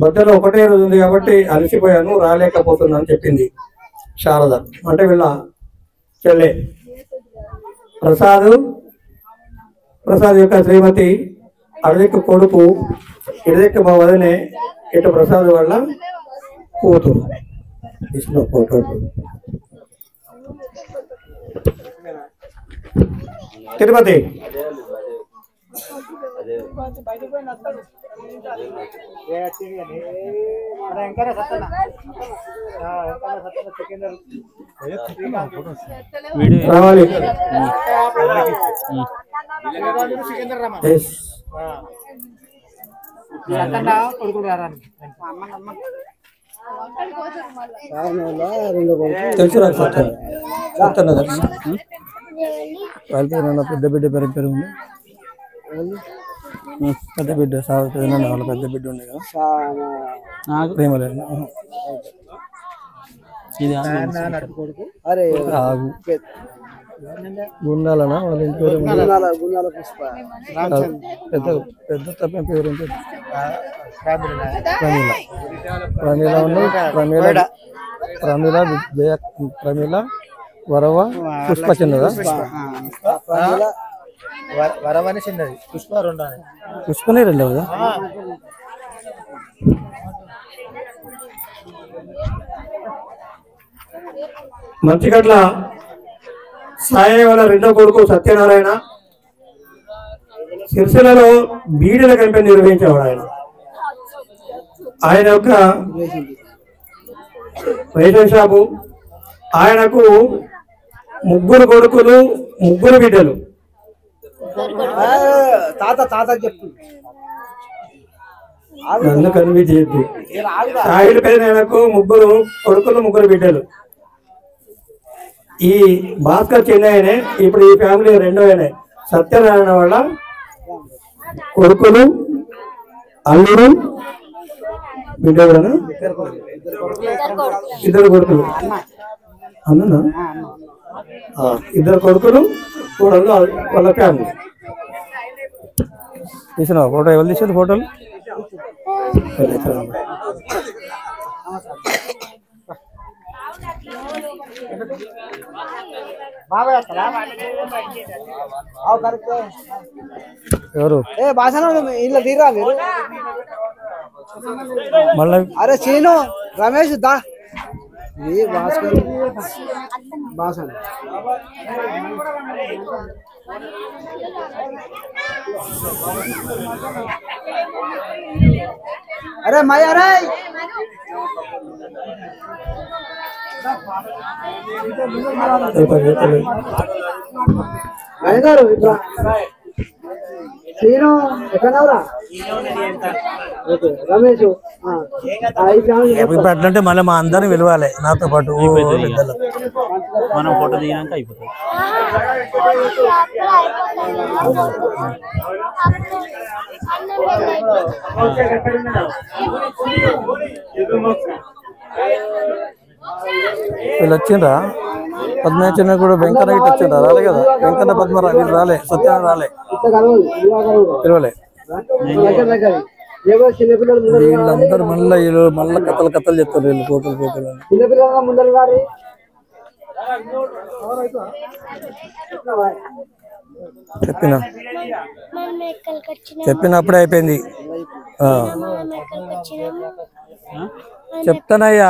మధ్యలో ఒకటే రోజు ఉంది కాబట్టి అలసిపోయాను, రాలేకపోతున్నాను చెప్పింది శారద. అంటే వీళ్ళ చెల్లె ప్రసాద్ యొక్క శ్రీమతి, అడిదెక్కు కొడుకు, ఇడిదెక్కు మా వదినే, ఇటు ప్రసాద్ వాళ్ళ కూతురు. తిరుపతి రావాలి. తెలుసు వాళ్ళ పెద్ద బిడ్డ పేరు ఉంది, పెద్ద బిడ్డ సాగుతుంది. వాళ్ళ పెద్ద బిడ్డ ఉంది కదా ప్రేమలేదు. గుండాలనా వాళ్ళ ఇంటి పేరు? పెద్ద తప్ప పేరు ప్రమీల వరవ పుష్ప చిన్నదా? వరవని చిన్నది, పుష్పనే రెండవదా? మంచిగట్ల సాయి వాళ్ళ రెండో కొడుకు సత్యనారాయణ సిరిసిల్లలో బీడీల కంపెనీ నిర్వహించేవాడు. ఆయన యొక్క రేషన్ షాపు. ఆయనకు 3 కొడుకులు, 3 బిడ్డలు. నన్ను కనిపించేది సాయిల పైన ఆయనకు 3 కొడుకులు, 3 బిడ్డలు. ఈ భాస్కర్ చిన్నయనే ఇప్పుడు ఈ ఫ్యామిలీ రెండో ఆయన సత్యనారాయణ వాళ్ళ కొడుకులు, అల్లుడు, బిడ్డ కూడా 2 కొడుకులు. అన్న 2 కొడుకులు, కోడలు వాళ్ళ ఫ్యామిలీ. తీసిన ఫోటో ఎవరు తీసారు? ఫోటోలు ఎవరు? మళ్ళీ అరే చీను రమేష్ దా అరే మై అరే శ్రీను ఎక్కడరా రమేష్ అంటే మళ్ళీ మా అందరిని విలువాలి నాతో పాటు. మనం ఫోటో దిగినాక అయిపోతుంది. వీళ్ళు వచ్చిండ్రా? పద్మచంద్ర కూడా వెంకన్న ఇటు వచ్చిండ్రా? రాలే కదా వెంకన్న పద్మ వీళ్ళు రాలే, సత్యాన్ని రాలే, పిలవలే. వీళ్ళందరూ మళ్ళీ కథలు చెప్తారు వీళ్ళు ఫోటోలు. చెప్పినప్పుడే అయిపోయింది. చెప్తానయ్యా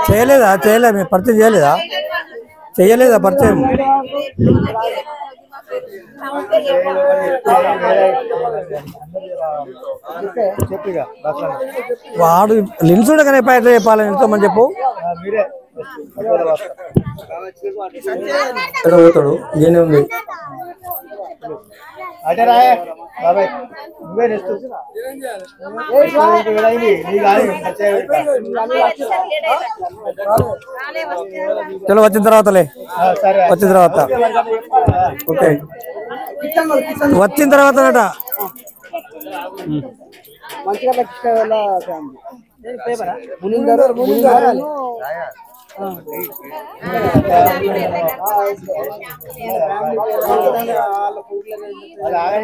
చేయలేదా చేయలేదు పరిచయం చేయలేదా చెయ్యలేదా పరిచయం వాడు లిన్సుడు కానీ ఎట్లా చెప్పాలి ఎంతోమని చెప్పు ఎక్కడ పోతాడు ఈయనే ఉంది చలో వచ్చిన తర్వాతలే వచ్చిన తర్వాత ఓకే వచ్చిన తర్వాతనట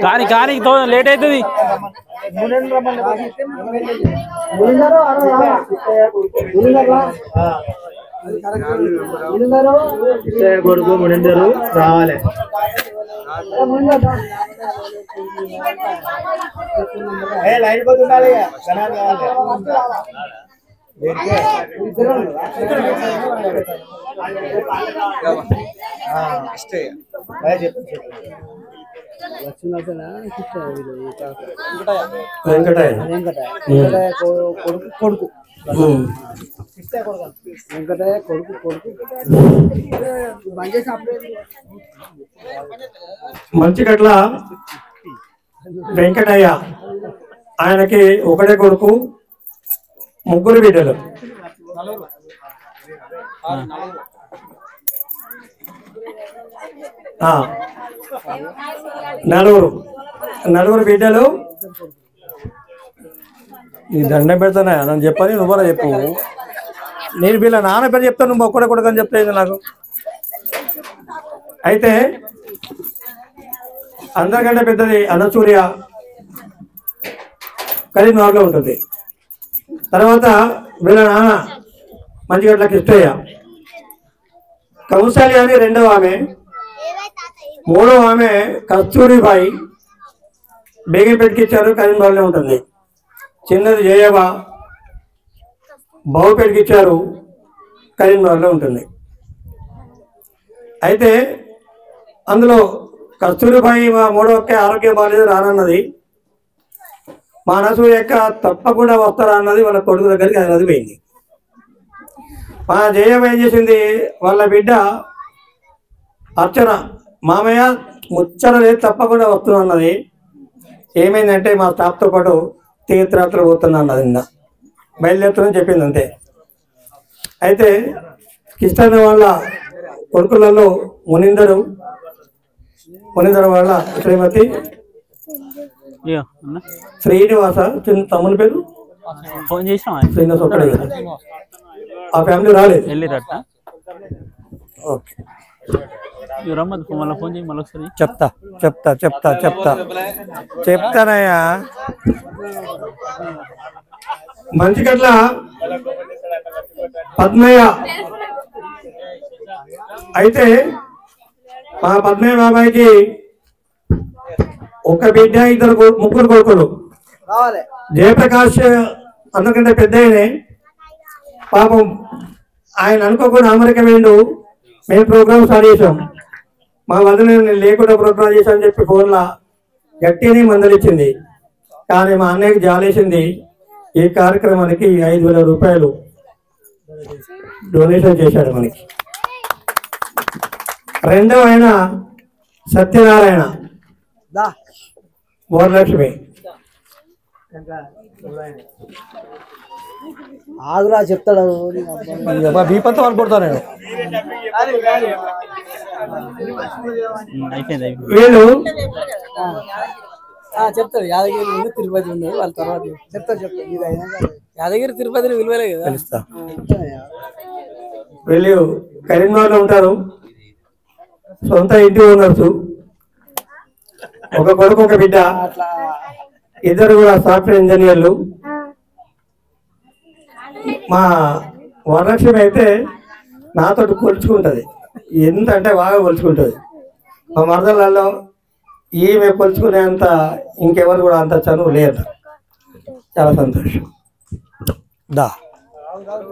కానీ కానీ లేట్ అవుతుంది కొడుకు మునిందరు రావాలి లైన్ పోతుండాలి కొడుకు వెంకటయ్య కొడుకు మంచిగట్ల వెంకటయ్య ఆయనకి ఒకటే కొడుకు ముగ్గురు బిడ్డలు నలుగురు బిడ్డలు ఈ దండం పెడతానా నన్ను చెప్పని నువ్వు చెప్పు నేను వీళ్ళ నాన్న పేరు చెప్తాను నువ్వు ఒక్కడే కొడుకు అని చెప్తాను నాకు అయితే అందరికంటే పెద్దది అనసూర్య కరీంనగర్లో ఉంటుంది తర్వాత వీళ్ళ నాన్న మంచిగట్ల కిష్టయ్య కౌశల్య అని రెండవ ఆమె మూడవ ఆమె కస్తూరిబాయి బేగంపేటకి ఇచ్చారు కరీంనగర్లో ఉంటుంది చిన్నది జయవ బావుపేటకి ఇచ్చారు కరీంనగర్లో ఉంటుంది అయితే అందులో కస్తూరిబాయి మా మూడవకే ఆరోగ్యం బాగాలేదు రానన్నది మా అనసూయ యొక్క తప్పకుండా వస్తారా అన్నది వాళ్ళ కొడుకు దగ్గరికి అది పోయింది మా జయమ్మ ఏం చేసింది వాళ్ళ బిడ్డ అర్చన మామయ్య ముచ్చట లేదు తప్పకుండా వస్తున్నా అన్నది ఏమైందంటే మా స్టాఫ్తో పాటు తీర్థయాత్ర పోతున్నా అన్నది నిన్న బయలుదేరుతుందని చెప్పింది అంతే అయితే కిష్టన్న వాళ్ళ కొడుకులలో మునిందరు వాళ్ళ శ్రీమతి శ్రీనివాస చిన్న తమ్ముని పేరు ఫోన్ చేసినా శ్రీనివాస ఒక్కడే కదా ఆ ఫ్యామిలీ రాలేదు వెళ్ళిరట ఓకే మళ్ళీ ఫోన్ చేయి మళ్ళీ ఒకసారి చెప్తానయ్యా మంచిగట్ల పద్మయ్య అయితే మా పద్మయ్య బాబాయికి ఒక బిడ్డ ముగ్గురు కొడుకులు జయప్రకాష్ అందరికంటే పెద్ద పాపం ఆయన అనుకోకుండా అమెరికా వేయండు మేము ప్రోగ్రామ్ స్టార్ట్ చేసాం మా వదిన నేను లేకుండా ప్రోగ్రామ్ చేశాను చెప్పి ఫోన్లో గట్టిని మందలిచ్చింది కానీ మా అన్నయ్యకి జాలేసింది ఈ కార్యక్రమానికి 5,000 రూపాయలు డొనేషన్ చేశాడు మనకి రెండవ ఆయన సత్యనారాయణ వరలక్ష్మి ఆగురా చెప్తాడు బీపంతో అనుకుంటా నేను వీళ్ళు చెప్తారు యాదగిరి నుండి తిరుపతి ఉన్నారు వాళ్ళ తర్వాత చెప్తారు యాదగిరి తిరుపతిని విలువలే కదా తెలుస్తా వీళ్ళు కరీంనగర్లో ఉంటారు సొంత ఇంటి ఓనర్స్ ఒక కొడుకు ఒక బిడ్డ, ఇద్దరు కూడా సాఫ్ట్వేర్ ఇంజనీర్లు. మా వరలక్ష్మి అయితే నాతో కొలుచుకుంటుంది, ఎంత అంటే బాగా కొలుచుకుంటుంది. మా మరదలలో ఈమె కొలుచుకునేంత ఇంకెవరు కూడా అంత చదువు లేదు. చాలా సంతోషం. దా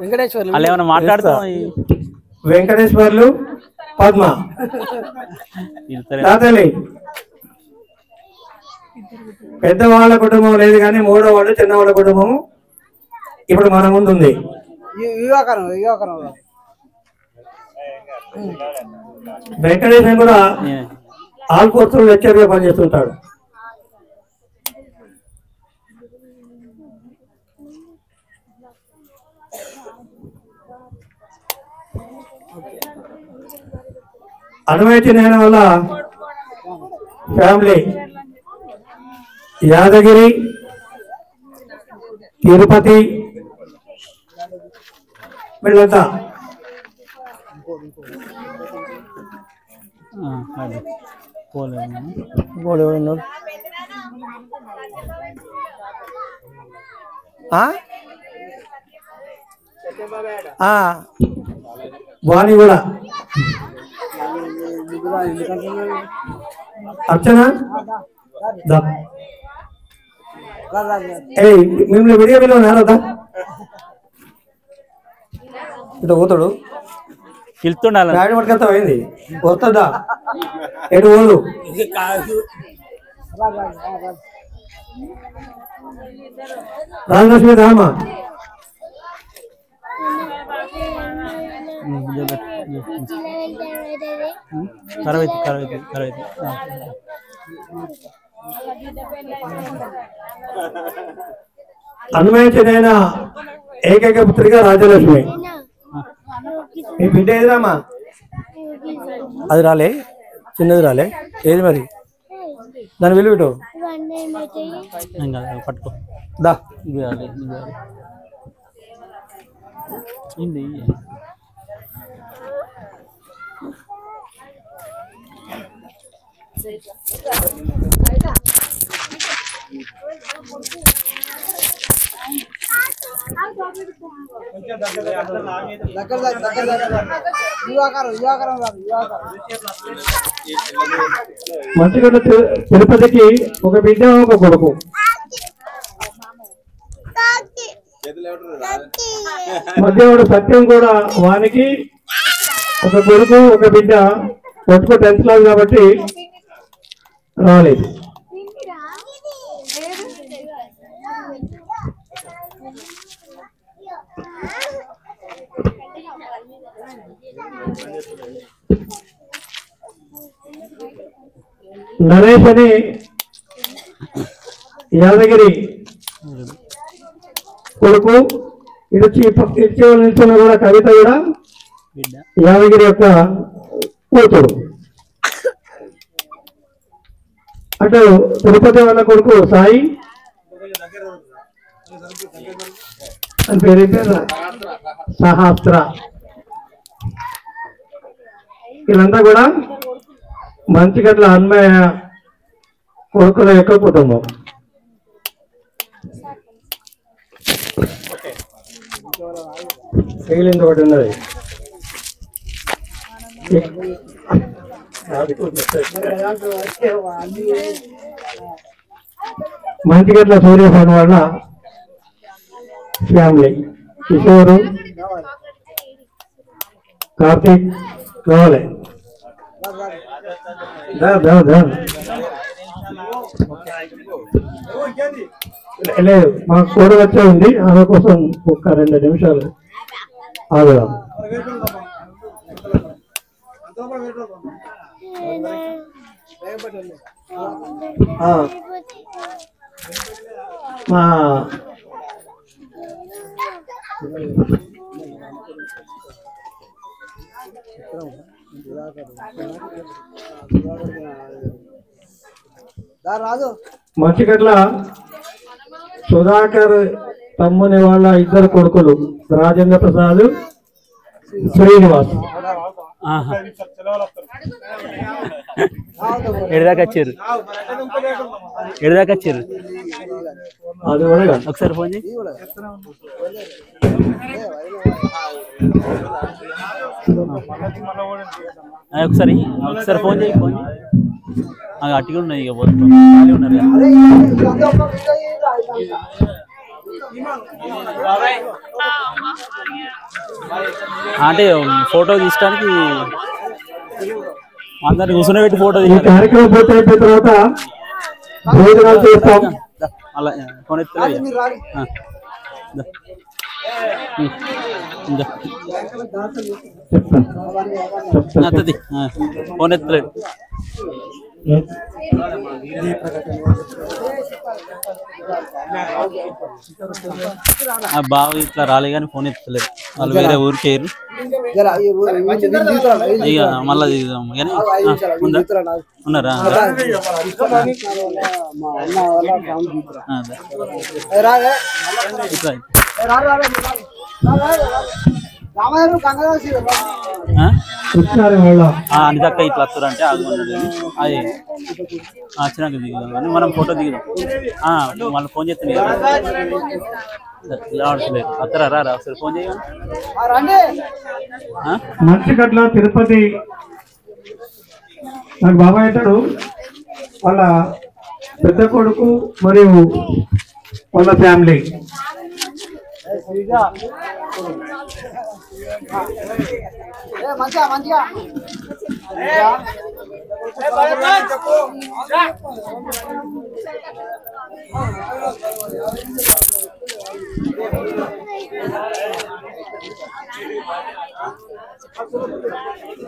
వెంకటేశ్వర్లు వాళ్ళు ఏమైనా మాట్లాడుతాం వెంకటేశ్వర్లు పద్మ తాతలి పెద్దవాళ్ళ కుటుంబం లేదు కానీ మూడో వాళ్ళు చిన్నవాళ్ళ కుటుంబం ఇప్పుడు మన ముందు ఉంది. వెంకటేశ్వర కూడా ఆల్పోర్తులు లెక్చర్గా పనిచేస్తుంటాడు. అనుమతి నేను వల్ల ఫ్యామిలీ యాదగిరి, తిరుపతి వీళ్ళంతా వాణి కూడా అర్చన మిమ్మల్ని విడిగా పిలవనారదా ఇటు పోతాడు పిలుతుండాలి. గాడి పట్టుకెళ్తా అయింది వస్తుందా ఎటు పోదు. రాజలక్ష్మి రామా అనుమతినైన ఏకైక పుత్రిక రాజలక్ష్మి. మీ బిడ్డ ఏదిరామా? అది రాలే, చిన్నది రాలే. ఏది మరి దాని విలువ ఇటు పట్టుకో దా. మంచిగడ్డ తిరుపతికి ఒక బిడ్డ ఒక కొడుకు. మధ్యవాడు సత్యం కూడా వానికి ఒక కొడుకు ఒక బిడ్డ. కొడుకు 10th క్లాస్ కాబట్టి రాలేదు. నరేష్ అని యాదగిరి కొడుకు. ఇటు నిల్చున్న కూడా కవిత కూడా యాదగిరి యొక్క కూతురు. అటు తిరుపతి వాళ్ళ కొడుకు సాయి అని పేరు సహస్ర. వీళ్ళంతా కూడా మంచిగట్ల అన్మయ కొడుకుల యొక్క కుటుంబం. మిగిలింది ఒకటి ఉన్నది. మంచిగట్ల సూర్యభవన్ వాళ్ళ ఫ్యామిలీ కిషోరు, కార్తీక్ రావాలి. లేదు మా కోడి వచ్చే ఉంది, ఆమె కోసం ఒక 2 నిమిషాలు ఆగుదాం. మా మంచిగట్ల సుధాకర్ తమ్ముని వాళ్ళ 2 కొడుకులు రాజేంద్ర ప్రసాద్, శ్రీనివాస్. ఎడదాకా వచ్చారు అది కూడా కాదు. ఒకసారి ఫోన్ చేయి. ఒకసారి ఫోన్ చేయి. అట్టిగా ఉన్నాయి ఇక ఉన్నారు అంటే ఫోటో తీయడానికి అందరిని కూర్చొని ఫోటో తీయాలి. కార్యక్రమం పూర్తి అయిపోయిన తర్వాత భోజనాలు చేస్తాం. అలా ఫోన్ ఎత్తలేదు. ఫోన్ ఎత్తలేదు. బావ ఇట్లా రాలే కానీ ఫోన్ ఎత్తలేదు. వాళ్ళు వేరే ఊరికి వేయరు. ఇక మళ్ళీ ఉన్నారా? అనితక్క ఇట్లా వస్తారు అంటే ఆగుమన్నాడు. అది వచ్చినాక దిగుదాం మనం ఫోటో దిగుదాం. మళ్ళీ ఫోన్ చేస్తే రావట్లేదు. అత్తరా రా ఒకసారి ఫోన్ చేయాలి. మంచిగట్ల తిరుపతి నాకు బాబాయ్ అవుతాడు. వాళ్ళ పెద్ద కొడుకు మరియు వాళ్ళ ఫ్యామిలీ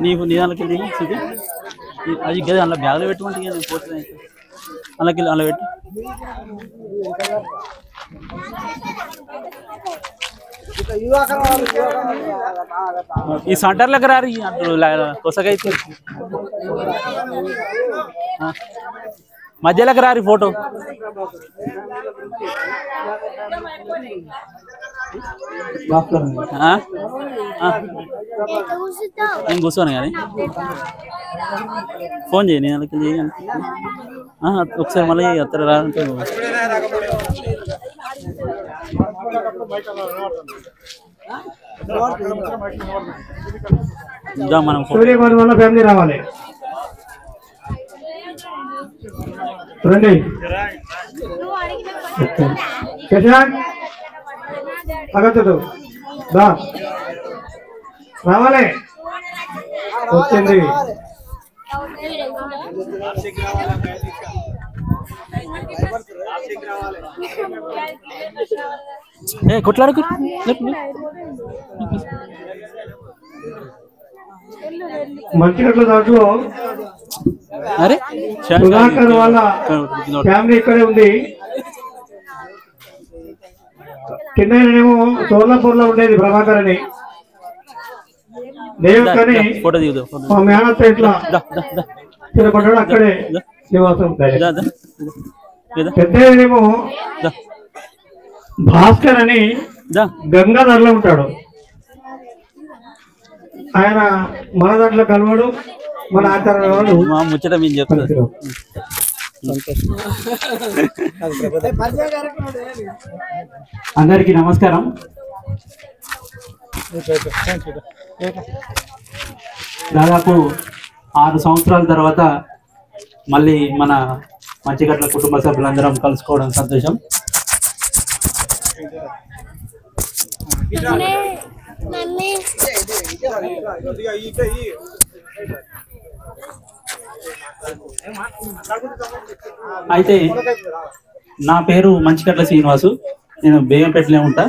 నీకు నీ దానికి అది కదా అలా బ్యాగ్లో పెట్టుకుంటే పోతుంది. అలాగే అలా పెట్టి ఈ సెంటర్లకు రారు కొసగైతే మధ్యలోకి రారు ఫోటో. నేను కూర్చోను కానీ ఫోన్ చేయి. నేను అలాగే చేయాలి. ఒకసారి మళ్ళీ అత్తర రాలంటే మనం సూర్యకుమార్ వాళ్ళ ఫ్యామిలీ రావాలి. రండి శశాంక్ అగతుడు దా రావాలి. వచ్చింది కొట్లాడకు. మంచిగట్ల దాంట్లో అరే సుధాకర్ వాళ్ళ ఫ్యామిలీ ఇక్కడే ఉంది. కిందనేమో సోలాపూర్ లో ఉండేది ప్రభాకర్ అని. దేవకని ఫోటో దిగుదు. మా మేనత్త ఇట్లా తినపడ్డాడు. అక్కడే నివాసం ఉంటాయి. పెద్దేమో భాస్కర్ అని గంగాధర్లో ఉంటాడు. ఆయన మన దాంట్లో కలవాడు. మన ఆచార్య వాడు ముచ్చట మేము చెప్తారు. అందరికీ నమస్కారం. దాదాపు 6 సంవత్సరాల తర్వాత మళ్ళీ మన మంచిగట్ల కుటుంబ సభ్యులందరం కలుసుకోవడం సంతోషం. అయితే నా పేరు మంచిగట్ల శ్రీనివాసు. నేను బేగంపేటలో ఉంటా.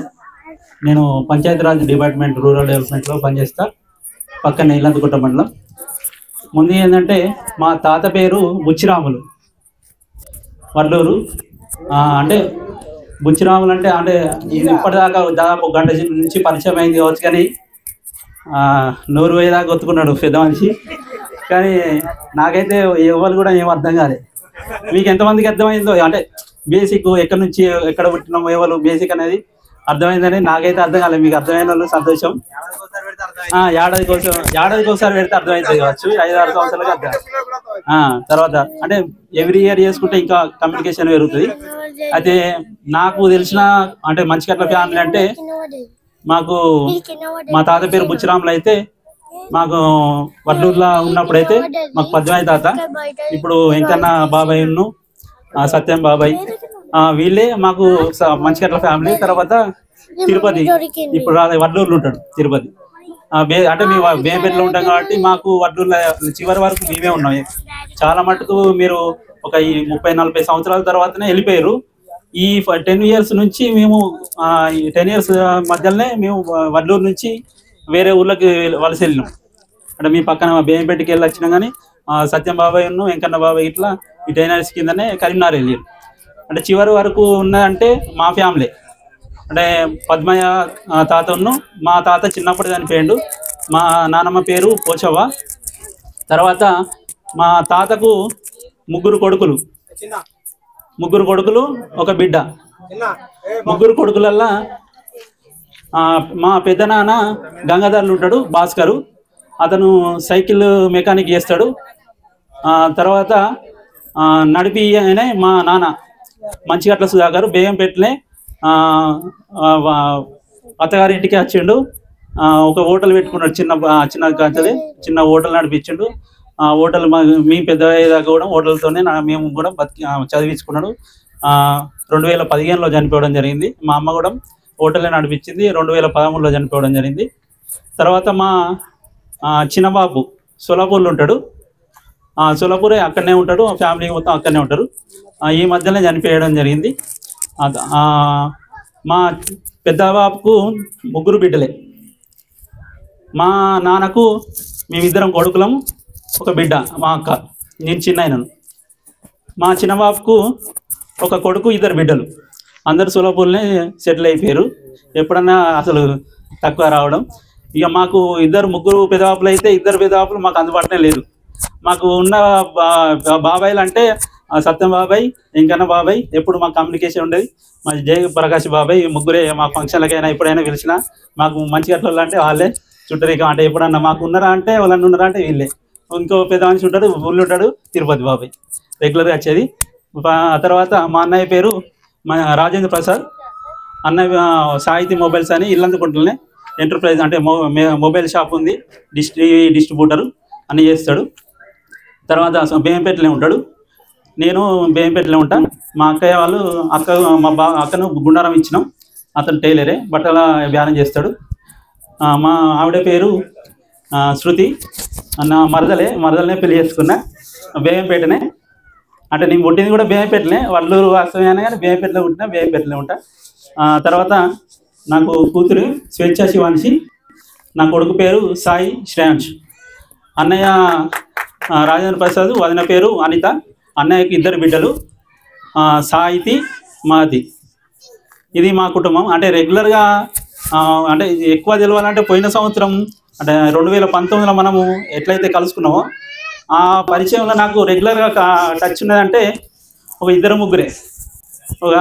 నేను పంచాయతీరాజ్ డిపార్ట్మెంట్ రూరల్ డెవలప్మెంట్లో పనిచేస్తా. పక్కన ఇల్లందుకుంట మండలం. ముందు ఏంటంటే మా తాత పేరు బుచ్చిరాములు, వడ్లూరు. అంటే బుచ్చిరాములు అంటే ఇప్పటిదాకా దాదాపు గంట నుంచి పరిచయం అయింది కావచ్చు, కానీ నూరు వేదాకా ఒత్తుకున్నాడు పెద్ద మనిషి. కానీ నాకైతే ఎవరు కూడా ఏం అర్థం కాలేదు. మీకు ఎంతమందికి అర్థమైందో అంటే బేసిక్ ఎక్కడి నుంచి ఎక్కడ పుట్టినామో ఎవరు బేసిక్ అనేది అర్థమైందని నాకైతే అర్థం కాలేదు. మీకు అర్థమైన వాళ్ళు సంతోషం. ఏడాదికి ఒకసారి పెడితే అర్థమవుతుంది కావచ్చు, 5-6 సంవత్సరాలుగా అర్థం. తర్వాత అంటే ఎవ్రీ ఇయర్ చేసుకుంటే ఇంకా కమ్యూనికేషన్ పెరుగుతుంది. అయితే నాకు తెలిసిన అంటే మంచికట్ల ఫ్యామిలీ అంటే మాకు మా తాత పేరు బుచ్చిరాములు అయితే మాకు వడ్లూరులో ఉన్నప్పుడైతే మాకు పద్మాయి తాత, ఇప్పుడు వెంకన్న బాబాయ్ సత్యం బాబాయ్ వీళ్ళే మాకు మంచికట్ల ఫ్యామిలీ. తర్వాత తిరుపతి ఇప్పుడు వడ్లూరులో ఉంటాడు తిరుపతి. అంటే మేము బేపేటలో ఉంటాం కాబట్టి మాకు వడ్లూరులో చివరి వరకు మేమే ఉన్నాం. చాలా మటుకు మీరు ఒక 30-40 సంవత్సరాల తర్వాతనే వెళ్ళిపోయారు. ఈ 10 years నుంచి మేము 10 years మధ్యలోనే మేము వడ్లూరు నుంచి వేరే ఊర్లోకి వలస వెళ్ళినాం. అంటే మీ పక్కన బేంపేటకి వెళ్ళి వచ్చినాం, కానీ సత్యం బాబాయ్ వెంకన్న బాబాయ్ ఇట్లా ఈ 10 years కిందనే కరీంనగర్ వెళ్ళారు. అంటే చివరి వరకు ఉన్నదంటే మా ఫ్యామిలీ. అంటే పద్మయ్య తాతను మా తాత చిన్నప్పుడు చనిపోయాడు. మా నానమ్మ పేరు పోచవ్వ. తర్వాత మా తాతకు ముగ్గురు కొడుకులు ఒక బిడ్డ. ముగ్గురు కొడుకులల్లా మా పెద్ద నాన్న గంగాధర్లు ఉంటాడు, భాస్కరు, అతను సైకిల్ మెకానిక్ చేస్తాడు. తర్వాత నడిపి అనే మా నాన్న మంచిగట్ల సుధాకర్ బేగంపేటనే అత్తగారి ఇంటికి వచ్చిండు. ఒక హోటల్ పెట్టుకున్నాడు, చిన్న హోటల్ నడిపించిండు. ఆ హోటల్ మేము పెద్ద దాకా కూడా హోటల్తోనే మేము కూడా చదివించుకున్నాడు. 2015లో చనిపోవడం జరిగింది. మా అమ్మ కూడా హోటలే నడిపించింది. 2013లో చనిపోవడం జరిగింది. తర్వాత మా చిన్నబాబు సోలాపూర్లో ఉంటాడు. సోలాపూరే అక్కడనే ఉంటాడు, ఫ్యామిలీ మొత్తం అక్కడనే ఉంటారు. ఈ మధ్యనే చనిపోయడం జరిగింది. మా పెద్ద బాబుకు ముగ్గురు బిడ్డలే. మా నాన్నకు మేమిద్దరం కొడుకులము, ఒక బిడ్డ మా అక్క, నేను చిన్న అయినను. మా చిన్నబాబుకు ఒక కొడుకు, 2 బిడ్డలు. అందరు సోలాపూర్నే సెటిల్ అయిపోయారు. ఎప్పుడన్నా అసలు తక్కువ రావడం. ఇక మాకు ముగ్గురు పెదబాబులు అయితే 2 పెదబాబులు మాకు అందుబాటునే లేదు. మాకు ఉన్న బాబాయిలు అంటే సత్యం బాబాయ్, వెంకన్న బాబాయ్, ఎప్పుడు మాకు కమ్యూనికేషన్ ఉండేది. మా జయప్రకాష్ బాబాయ్, ముగ్గురే మా ఫంక్షన్లకైనా ఎప్పుడైనా పిలిచినా మాకు మంచిగట్ల అంటే వాళ్ళే చుట్టరికం. అంటే ఎప్పుడన్నా మాకు ఉన్నారా అంటే వాళ్ళని ఉన్నారా అంటే వీళ్ళే. ఇంకో పెద్ద మనిషి ఉంటాడు, ఊళ్ళో ఉంటాడు, తిరుపతి బాబాయ్ రెగ్యులర్గా వచ్చేది. తర్వాత మా అన్నయ్య పేరు రాజేంద్ర ప్రసాద్. అన్నయ్య సాహితీ మొబైల్స్ అని ఇల్లందుకుంటలనే ఎంటర్ప్రైజ్ అంటే మొబైల్ షాప్ ఉంది, డిస్ట్రిబ్యూటరు అన్నీ చేస్తాడు. తర్వాత బేంపేటలో ఉంటాడు, నేను బేంపేటలో ఉంటాను. మా అక్కయ్య వాళ్ళు అక్కను గుండారం ఇచ్చినాం. అతను టైలరే, బట్టల వ్యానం చేస్తాడు. మా ఆవిడ పేరు శృతి. నా మరదలనే పెళ్లి చేసుకున్నా, బేంపేటనే. అంటే నేను పుట్టింది కూడా బేంపేటనే, వడ్లూరు వాస్తవమే కానీ బేంపేటలో పుట్టినా, బేంపేటలో ఉంటా. తర్వాత నాకు కూతురు స్వేచ్ఛ శివాంశి, నా కొడుకు పేరు సాయి శ్రేయాంశ్. అన్నయ్య రాజేంద్ర ప్రసాద్, వదిన పేరు అనిత. అన్నయ్యకి 2 బిడ్డలు, సాహితి, మాది. ఇది మా కుటుంబం. అంటే రెగ్యులర్గా అంటే ఎక్కువ తెలవాలంటే పోయిన సంవత్సరం అంటే 2019లో మనము ఎట్లయితే కలుసుకున్నామో ఆ పరిచయంలో నాకు రెగ్యులర్గా టచ్ ఉన్నదంటే ఒక 2 ముగ్గురే. ఒక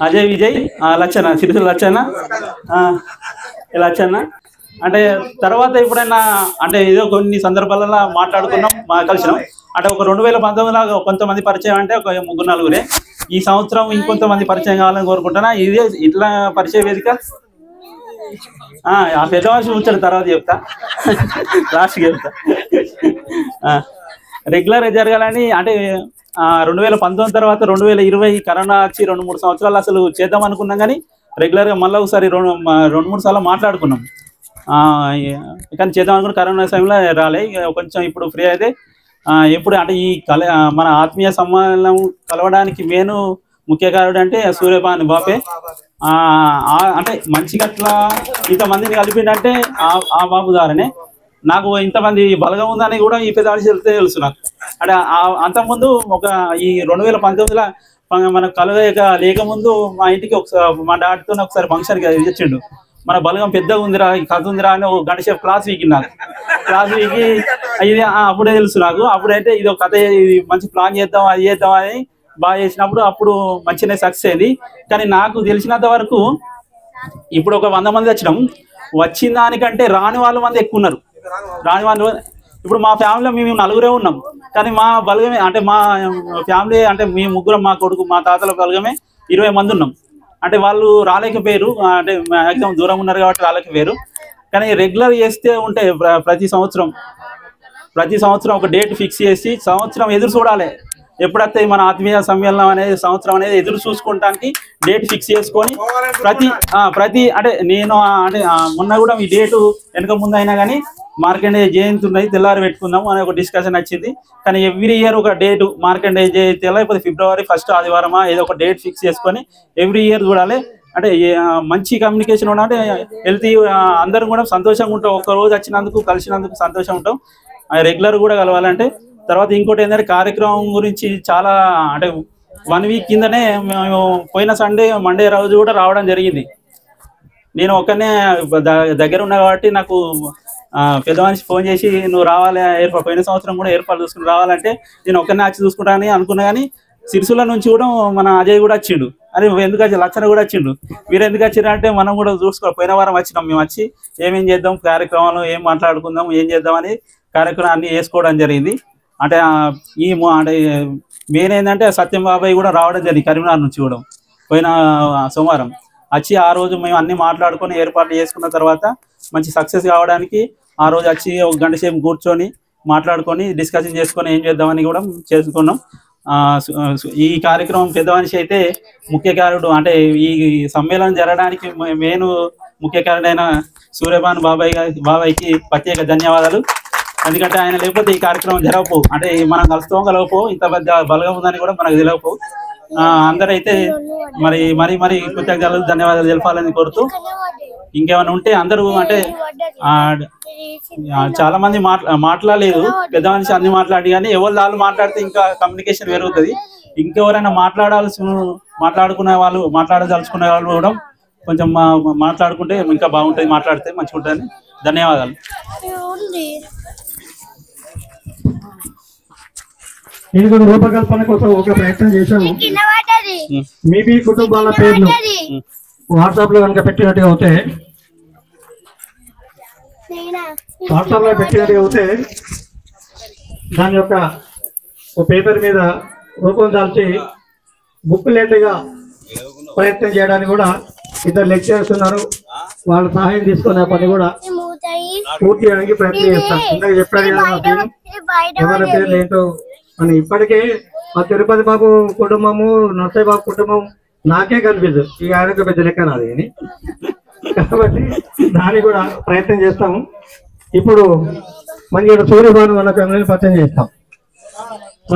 అజయ్ విజయ్, లచ్చన్న, సిరిసిల్ల లచ్చన్న. అంటే తర్వాత ఎప్పుడైనా అంటే ఏదో కొన్ని సందర్భాలలో మాట్లాడుకున్నాం, కలిసినాం. అంటే ఒక 2019లో కొంతమంది పరిచయం అంటే ఒక 3-4. ఈ సంవత్సరం ఇంకొంతమంది పరిచయం కావాలని కోరుకుంటున్నా. ఇదే ఇట్లా పరిచయ వేదిక. ఆ పెద్ద మనిషి ఉంచాడు, తర్వాత చెప్తా, లాస్ట్కి చెప్తా. రెగ్యులర్గా జరగాలని అంటే 2019 తర్వాత 2020 కరోనా వచ్చి 2-3 సంవత్సరాలు అసలు చేద్దాం అనుకున్నాం, కానీ రెగ్యులర్గా మళ్ళీ ఒకసారి 2-3 సార్లు మాట్లాడుకున్నాం. కానీ చేద్దాం అనుకున్న కరోనా సమయంలో రాలే. కొంచెం ఇప్పుడు ఫ్రీ అయితే ఎప్పుడు అంటే ఈ మన ఆత్మీయ సమ్మేళనం కలవడానికి ముఖ్య కారుడు అంటే సూర్యపాని బాపే. అంటే మంచిగట్ల ఇంతమందిని కలిపిండంటే ఆ బాబు ద్వారానే. నాకు ఇంతమంది బలగం ఉందని కూడా ఈ పెద్ద తెలుసు నాకు. అంటే అంతకుముందు ఈ 2019లో మనకు లేకముందు మా ఇంటికి మా డాడీతో ఒకసారి ఫంక్షన్కి తెచ్చిండు. మన బలగం పెద్దగా ఉందిరా, కథ ఉందిరా అని ఒక గంట సేపు క్లాస్ వీకి నాకు. క్లాస్ వీకి ఇది అప్పుడే తెలుసు నాకు. అప్పుడైతే ఇది ఒక కథ, ఇది మంచి ప్లాన్ చేద్దాం, అది చేద్దాం అని బాగా చేసినప్పుడు అప్పుడు మంచిగానే సక్సెస్ అయింది. కానీ నాకు తెలిసినంత వరకు ఇప్పుడు ఒక 100 మంది వచ్చినాం. వచ్చిన దానికంటే రాని వాళ్ళు మంది ఎక్కువ ఉన్నారు. రాని వాళ్ళు ఇప్పుడు మా ఫ్యామిలీలో మేము నలుగురే ఉన్నాం, కానీ మా బలగమే అంటే మా ఫ్యామిలీ అంటే మీ ముగ్గురం, మా కొడుకు, మా తాతల బలగమే 20 మంది ఉన్నాం. అంటే వాళ్ళు రాలేకపోయారు, అంటే మ్యాక్సిమం దూరం ఉన్నారు కాబట్టి రాలేకపోయారు. కానీ రెగ్యులర్ చేస్తే ఉంటే ప్రతి సంవత్సరం ఒక డేట్ ఫిక్స్ చేసి సంవత్సరం ఎదురు చూడాలి. ఎప్పుడైతే మన ఆత్మీయ సమ్మేళనం అనేది సంవత్సరం అనేది ఎదురు చూసుకోవడానికి డేట్ ఫిక్స్ చేసుకొని ప్రతి అంటే నేను అంటే మొన్న కూడా ఈ డేటు వెనక ముందు అయినా కానీ మార్కండేయ జయంతి ఉన్నది, తెల్లారి పెట్టుకుందాం అనే ఒక డిస్కషన్ వచ్చింది. కానీ ఎవ్రీ ఇయర్ ఒక డేటు మార్కండేయ జయంతి లేకపోతే ఫిబ్రవరి 1st ఆదివారమా ఏదో ఒక డేట్ ఫిక్స్ చేసుకొని ఎవ్రీ ఇయర్ చూడాలి. అంటే మంచి కమ్యూనికేషన్ ఉండాలంటే హెల్తీ, అందరం కూడా సంతోషంగా ఉంటాం. ఒక్క రోజు వచ్చినందుకు కలిసినందుకు సంతోషంగా ఉంటాం. రెగ్యులర్ కూడా కలవాలంటే. తర్వాత ఇంకోటి ఏంటంటే కార్యక్రమం గురించి చాలా అంటే 1 వీక్ కిందనే మేము పోయిన మండే రోజు కూడా రావడం జరిగింది. నేను ఒక్కనే దగ్గర ఉన్నా కాబట్టి నాకు పెద్ద మనిషి ఫోన్ చేసి నువ్వు రావాలి పోయిన సంవత్సరం కూడా ఏర్పాటు చూసుకుని రావాలంటే నేను ఒక్కనే వచ్చి చూసుకుంటానని అనుకున్నా. కానీ సిరిసిల్ల నుంచి కూడా మన అజయ్ కూడా వచ్చిండు. అని ఎందుకు వచ్చి లక్షణ కూడా వచ్చిండు. మీరు ఎందుకు వచ్చిరంటే మనం కూడా చూసుకోవాలి. పోయిన వారం వచ్చినాం, మేము వచ్చి ఏమేం చేద్దాం, కార్యక్రమాలు ఏం మాట్లాడుకుందాం, ఏం చేద్దామని కార్యక్రమం అన్ని వేసుకోవడం జరిగింది. అంటే అంటే మెయిన్ ఏంటంటే సత్యం బాబాయ్ కూడా రావడం జరిగింది కరీంనగర్ నుంచి కూడా పోయిన సోమవారం వచ్చి ఆ రోజు మేము అన్ని మాట్లాడుకొని ఏర్పాట్లు చేసుకున్న తర్వాత మంచి సక్సెస్ కావడానికి ఆ రోజు వచ్చి 1 గంట సేపు కూర్చొని మాట్లాడుకొని డిస్కషన్ చేసుకొని ఏం చేద్దామని కూడా చేసుకున్నాం. ఈ కార్యక్రమం పెద్ద మనిషి అయితే ముఖ్య కారుడు, అంటే ఈ సమ్మేళనం జరగడానికి మెయిన్ ముఖ్య కారుడైన సూర్యభాను బాబాయ్కి ప్రత్యేక ధన్యవాదాలు. ఎందుకంటే ఆయన లేకపోతే ఈ కార్యక్రమం జరగపు, అంటే మనం కలగపో, ఇంత పెద్ద బలగం ఉందని కూడా మనకు తెలియకపో. అందరైతే మరి కృతజ్ఞతలు ధన్యవాదాలు తెలపాలని కోరుతూ, ఇంకేమైనా ఉంటే అందరూ అంటే చాలా మంది మాట్లాడలేదు, పెద్ద మనిషి అన్ని మాట్లాడి, కానీ ఎవరు వాళ్ళు మాట్లాడితే ఇంకా కమ్యూనికేషన్ పెరుగుతుంది. ఇంకెవరైనా మాట్లాడుకునే వాళ్ళు మాట్లాడదలుచుకునే వాళ్ళు కూడా కొంచెం మాట్లాడుకుంటే ఇంకా బాగుంటుంది, మాట్లాడితే మంచిగా ఉంటుంది. ధన్యవాదాలు. నేను కూడా రూపకల్పన కోసం ఒక ప్రయత్నం చేశాము. మీ కుటుంబాల పేర్లు వాట్సాప్ లో కనుక పెట్టినట్టుగా అవుతే దాని యొక్క పేపర్ మీద రూపం దాల్చి బుక్ లేట్గా ప్రయత్నం చేయడానికి కూడా 2 లెక్చరర్స్ ఉన్నారు. వాళ్ళ సహాయం తీసుకునే పని కూడా పూర్తి చేయడానికి ప్రయత్నం చేస్తాం. ఇందాక చెప్పాడు కదా ఎవరి పేర్లు ఏంటో అని. ఇప్పటికే ఆ తిరుపతి బాబు కుటుంబము, నర్సయ్య బాబు కుటుంబం నాకే కనిపించదు, ఇక ఆయనకు పెద్ద లెక్క నాది అని. కాబట్టి దాన్ని కూడా ప్రయత్నం చేస్తాము. ఇప్పుడు మంచి సూర్యభాను అన్న ఫ్యామిలీని పరిచయం చేస్తాం.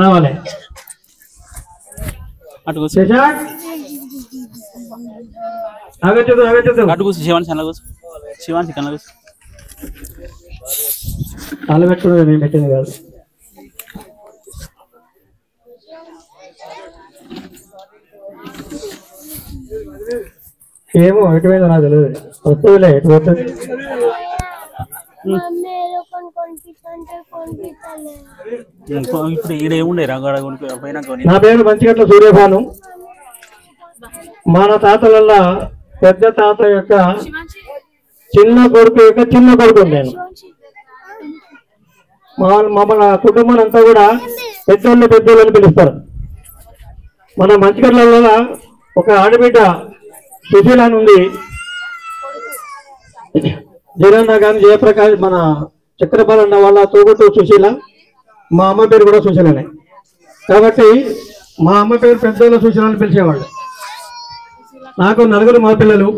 రావాలి అలా పెట్టుకున్నది నేను పెట్టింది కాదు. ఏమో ఎటువైందో నాకు తెలియదు, వస్తుందిలే ఎటు పోతుంది. నా పేరు మంచిగట్ల సూర్యభాను. మన తాతలల్లా పెద్ద తాత యొక్క చిన్న కొడుకు నేను. మన కుటుంబం అంతా కూడా పెద్దోళ్ళు అని పిలుస్తారు. మన మంచిగట్ల ఒక ఆడబిడ్డ సుశీల అని ఉంది. జగన్న గాని జయప్రకాష్ మన చక్రపాలన్న వాళ్ళ తోబుట్టు సుశీల. మా అమ్మ పేరు కూడా సుశీలనే. కాబట్టి మా అమ్మ పేరు పెద్దోళ్ళ సుశీల అని పిలిచేవాళ్ళు. నాకు 4 మా పిల్లలు.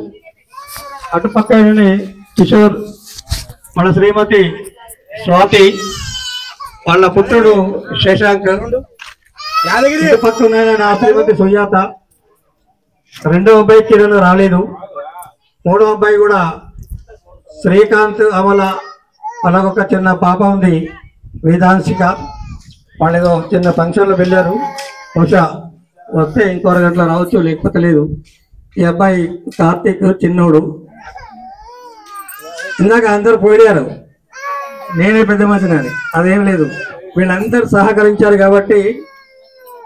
అటుపక్క కిషోర్, మన శ్రీమతి స్వాతి, వాళ్ళ పుత్రుడు శశాంక్, పక్క నా శ్రీమతి సుజాత. 2వ అబ్బాయి కిరణ్ రాలేదు. 3వ అబ్బాయి కూడా శ్రీకాంత్, అమల. అలాగొక చిన్న పాప ఉంది వేదాంశిక. వాళ్ళు ఏదో చిన్న ఫంక్షన్లో వెళ్ళారు, బహుశా వస్తే ఇంకో 2 గంటలు రావచ్చు, లేకపోతే లేదు. ఈ అబ్బాయి కార్తీక్ చిన్నోడు. ఇందాక అందరూ పోయారు, నేనే పెద్ద మనిషిని, అదేం లేదు. వీళ్ళందరూ సహకరించారు కాబట్టి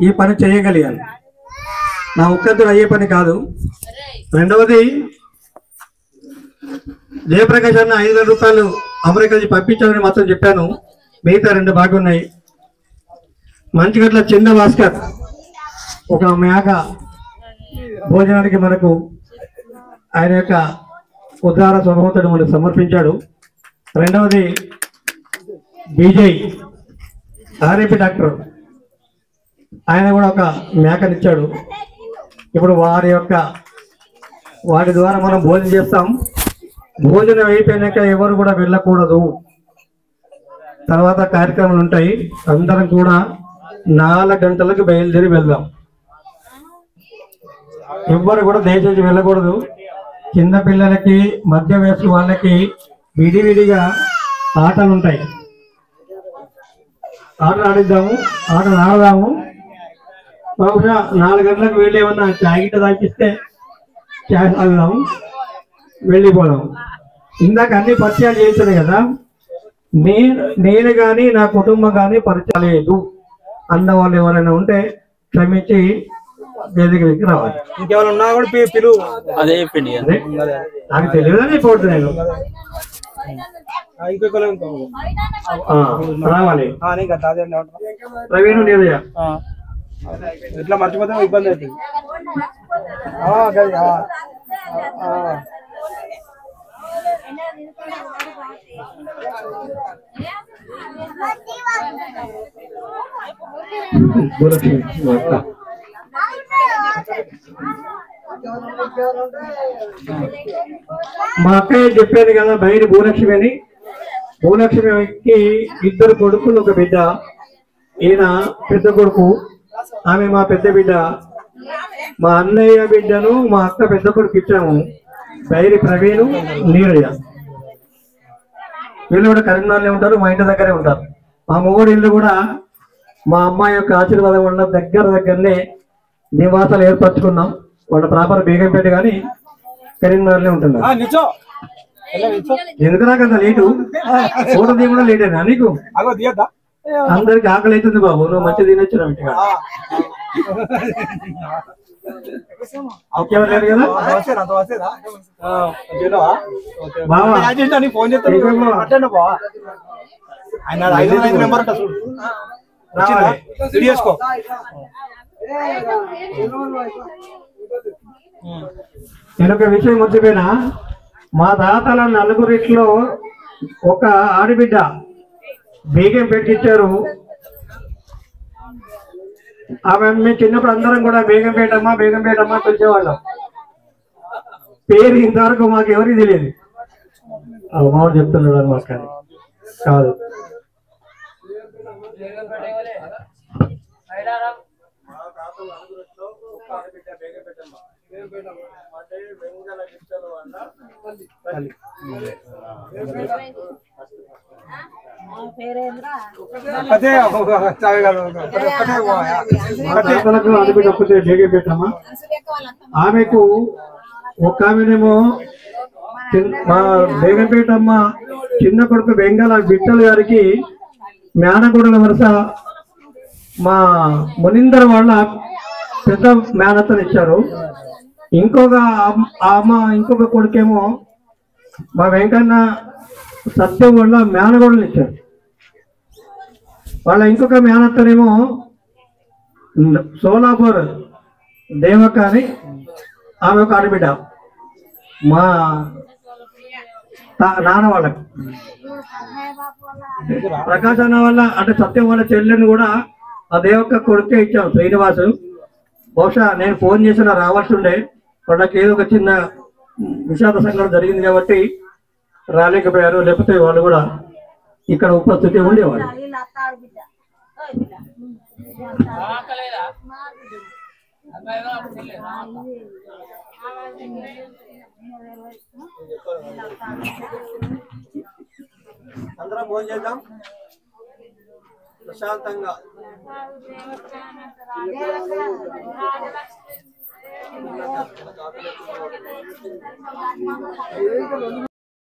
ఈ పని చేయగలిగాను. నా ఒక్కరితో అయ్యే పని కాదు. రెండవది జయప్రకాష్ అన్న 5,000 రూపాయలు అమెరికా నుంచి పంపించాలని మాత్రం చెప్పాను. మిగతా 2 బాగా ఉన్నాయి. మంచిగట్ల చిన్న భాస్కర్ ఒక మేక భోజనానికి మనకు ఆయన యొక్క ఉదార స్వభావంతో మనకు సమర్పించాడు. రెండవది విజయ్ ఆర్ఏపీ డాక్టర్, ఆయన కూడా ఒక మేకనిచ్చాడు. ఇప్పుడు వాటి ద్వారా మనం భోజనం చేస్తాం. భోజనం అయిపోయినాక ఎవరు కూడా వెళ్ళకూడదు. తర్వాత కార్యక్రమాలు ఉంటాయి. అందరం కూడా 4 గంటలకు బయలుదేరి వెళ్దాం. ఎవ్వరు కూడా దయచేసి వెళ్ళకూడదు. చిన్న పిల్లలకి, మధ్య వయసు వాళ్ళకి విడివిడిగా ఆటలు ఉంటాయి. ఆటలు ఆడిద్దాము, ఆటలు ఆడదాము. బహుశా 4 గంటలకు వెళ్ళేమన్నా చాయ్ తాగిస్తే చాయ్ తాగుదాము, వెళ్ళిపోదాం. ఇందాక అన్ని పరిచయాలు చేశాను కదా. నేను కానీ నా కుటుంబం కానీ పరిచయం లేదు అన్న వాళ్ళు ఎవరైనా ఉంటే క్షమించి వేదికకి రావాలి. ఇంకేమైనా ఉన్నా కూడా పిలువు. అదే చెప్పిండి. నాకు తెలియదని పోతుంది. నేను రావాలి. ప్రవీణ్ నీరయ్య ఇట్లా మర్చిపోతే ఇబ్బంది అవుతుంది. మా అక్కయ్య చెప్పాను కదా బయట భూలక్ష్మి అని. భూలక్ష్మికి 2 కొడుకులు, 1 బిడ్డ. ఈయన పెద్ద కొడుకు, ఆమె మా పెద్ద బిడ్డ. మా అన్నయ్య బిడ్డను మా అక్క పెద్ద కొడుకు ఇచ్చాము. బైరి ప్రవీణ్ నీరయ్య. వీళ్ళు కూడా కరీంనగర్లో ఉంటారు, మా ఇంటి దగ్గరే ఉంటారు. మా మూడు ఇల్లు కూడా మా అమ్మాయి యొక్క ఆశీర్వాదం వల్ల దగ్గరనే నివాసాలు ఏర్పరచుకున్నాం. వాళ్ళ ప్రాపర్ బేగంపేట కానీ కరీంనగర్లో ఉంటున్నారు. ఎందుకు నాకంత లేటు? ఫోటో తీయ కూడా లేటేనా నీకు? అందరికి ఆకలి అవుతుంది బాబు, నువ్వు మంచి తినొచ్చు. నేను ఒక విషయం మర్చిపోయినా, మా తాతల 4 ఒక ఆడబిడ్డ బేగం పెట్టించారు. ఆమె మేము చిన్నప్పుడు అందరం కూడా బేగంపేటమ్మ పిలిచేవాళ్ళం. పేరు ఇంతవరకు మాకు ఎవరికి తెలియదు. మామ చెప్తున్నాడు అని మాకు కాదు. బేగంపేటమ్మ ఆమెకు ఒక ఆమెనేమో మా బేగంపేటమ్మ చిన్న కొడుకు బెంగాల విఠల్ గారికి మేనగూడల వరుస మా మునిందర్ వాళ్ళ పెద్ద మేనత్తను ఇచ్చారు. ఇంకొక కొడుకేమో మా వెంకన్న సత్యం వల్ల మేనగూడలు ఇచ్చారు. వాళ్ళ ఇంకొక మేనత్తనేమో సోలాపూర్ దేవక్క అని ఆమె ఒక ఆడబిడ్డ మా నాన్న వాళ్ళకి. ప్రకాశ్ అన్న వల్ల అంటే సత్యం వాళ్ళ చెల్లెని కూడా ఆ దేవక్క కొడుకే ఇచ్చాం, శ్రీనివాసు. బహుశా నేను ఫోన్ చేసిన రావాల్సి ఉండే, వాళ్ళకి ఏదో ఒక చిన్న విషాద సంఘటన జరిగింది కాబట్టి రాలేకపోయారు. లేకపోతే వాళ్ళు కూడా ఇక్కడ ఉపస్థితి ఉండేవాళ్ళు. అందరం భోజనం చేద్దాం ప్రశాంతంగా.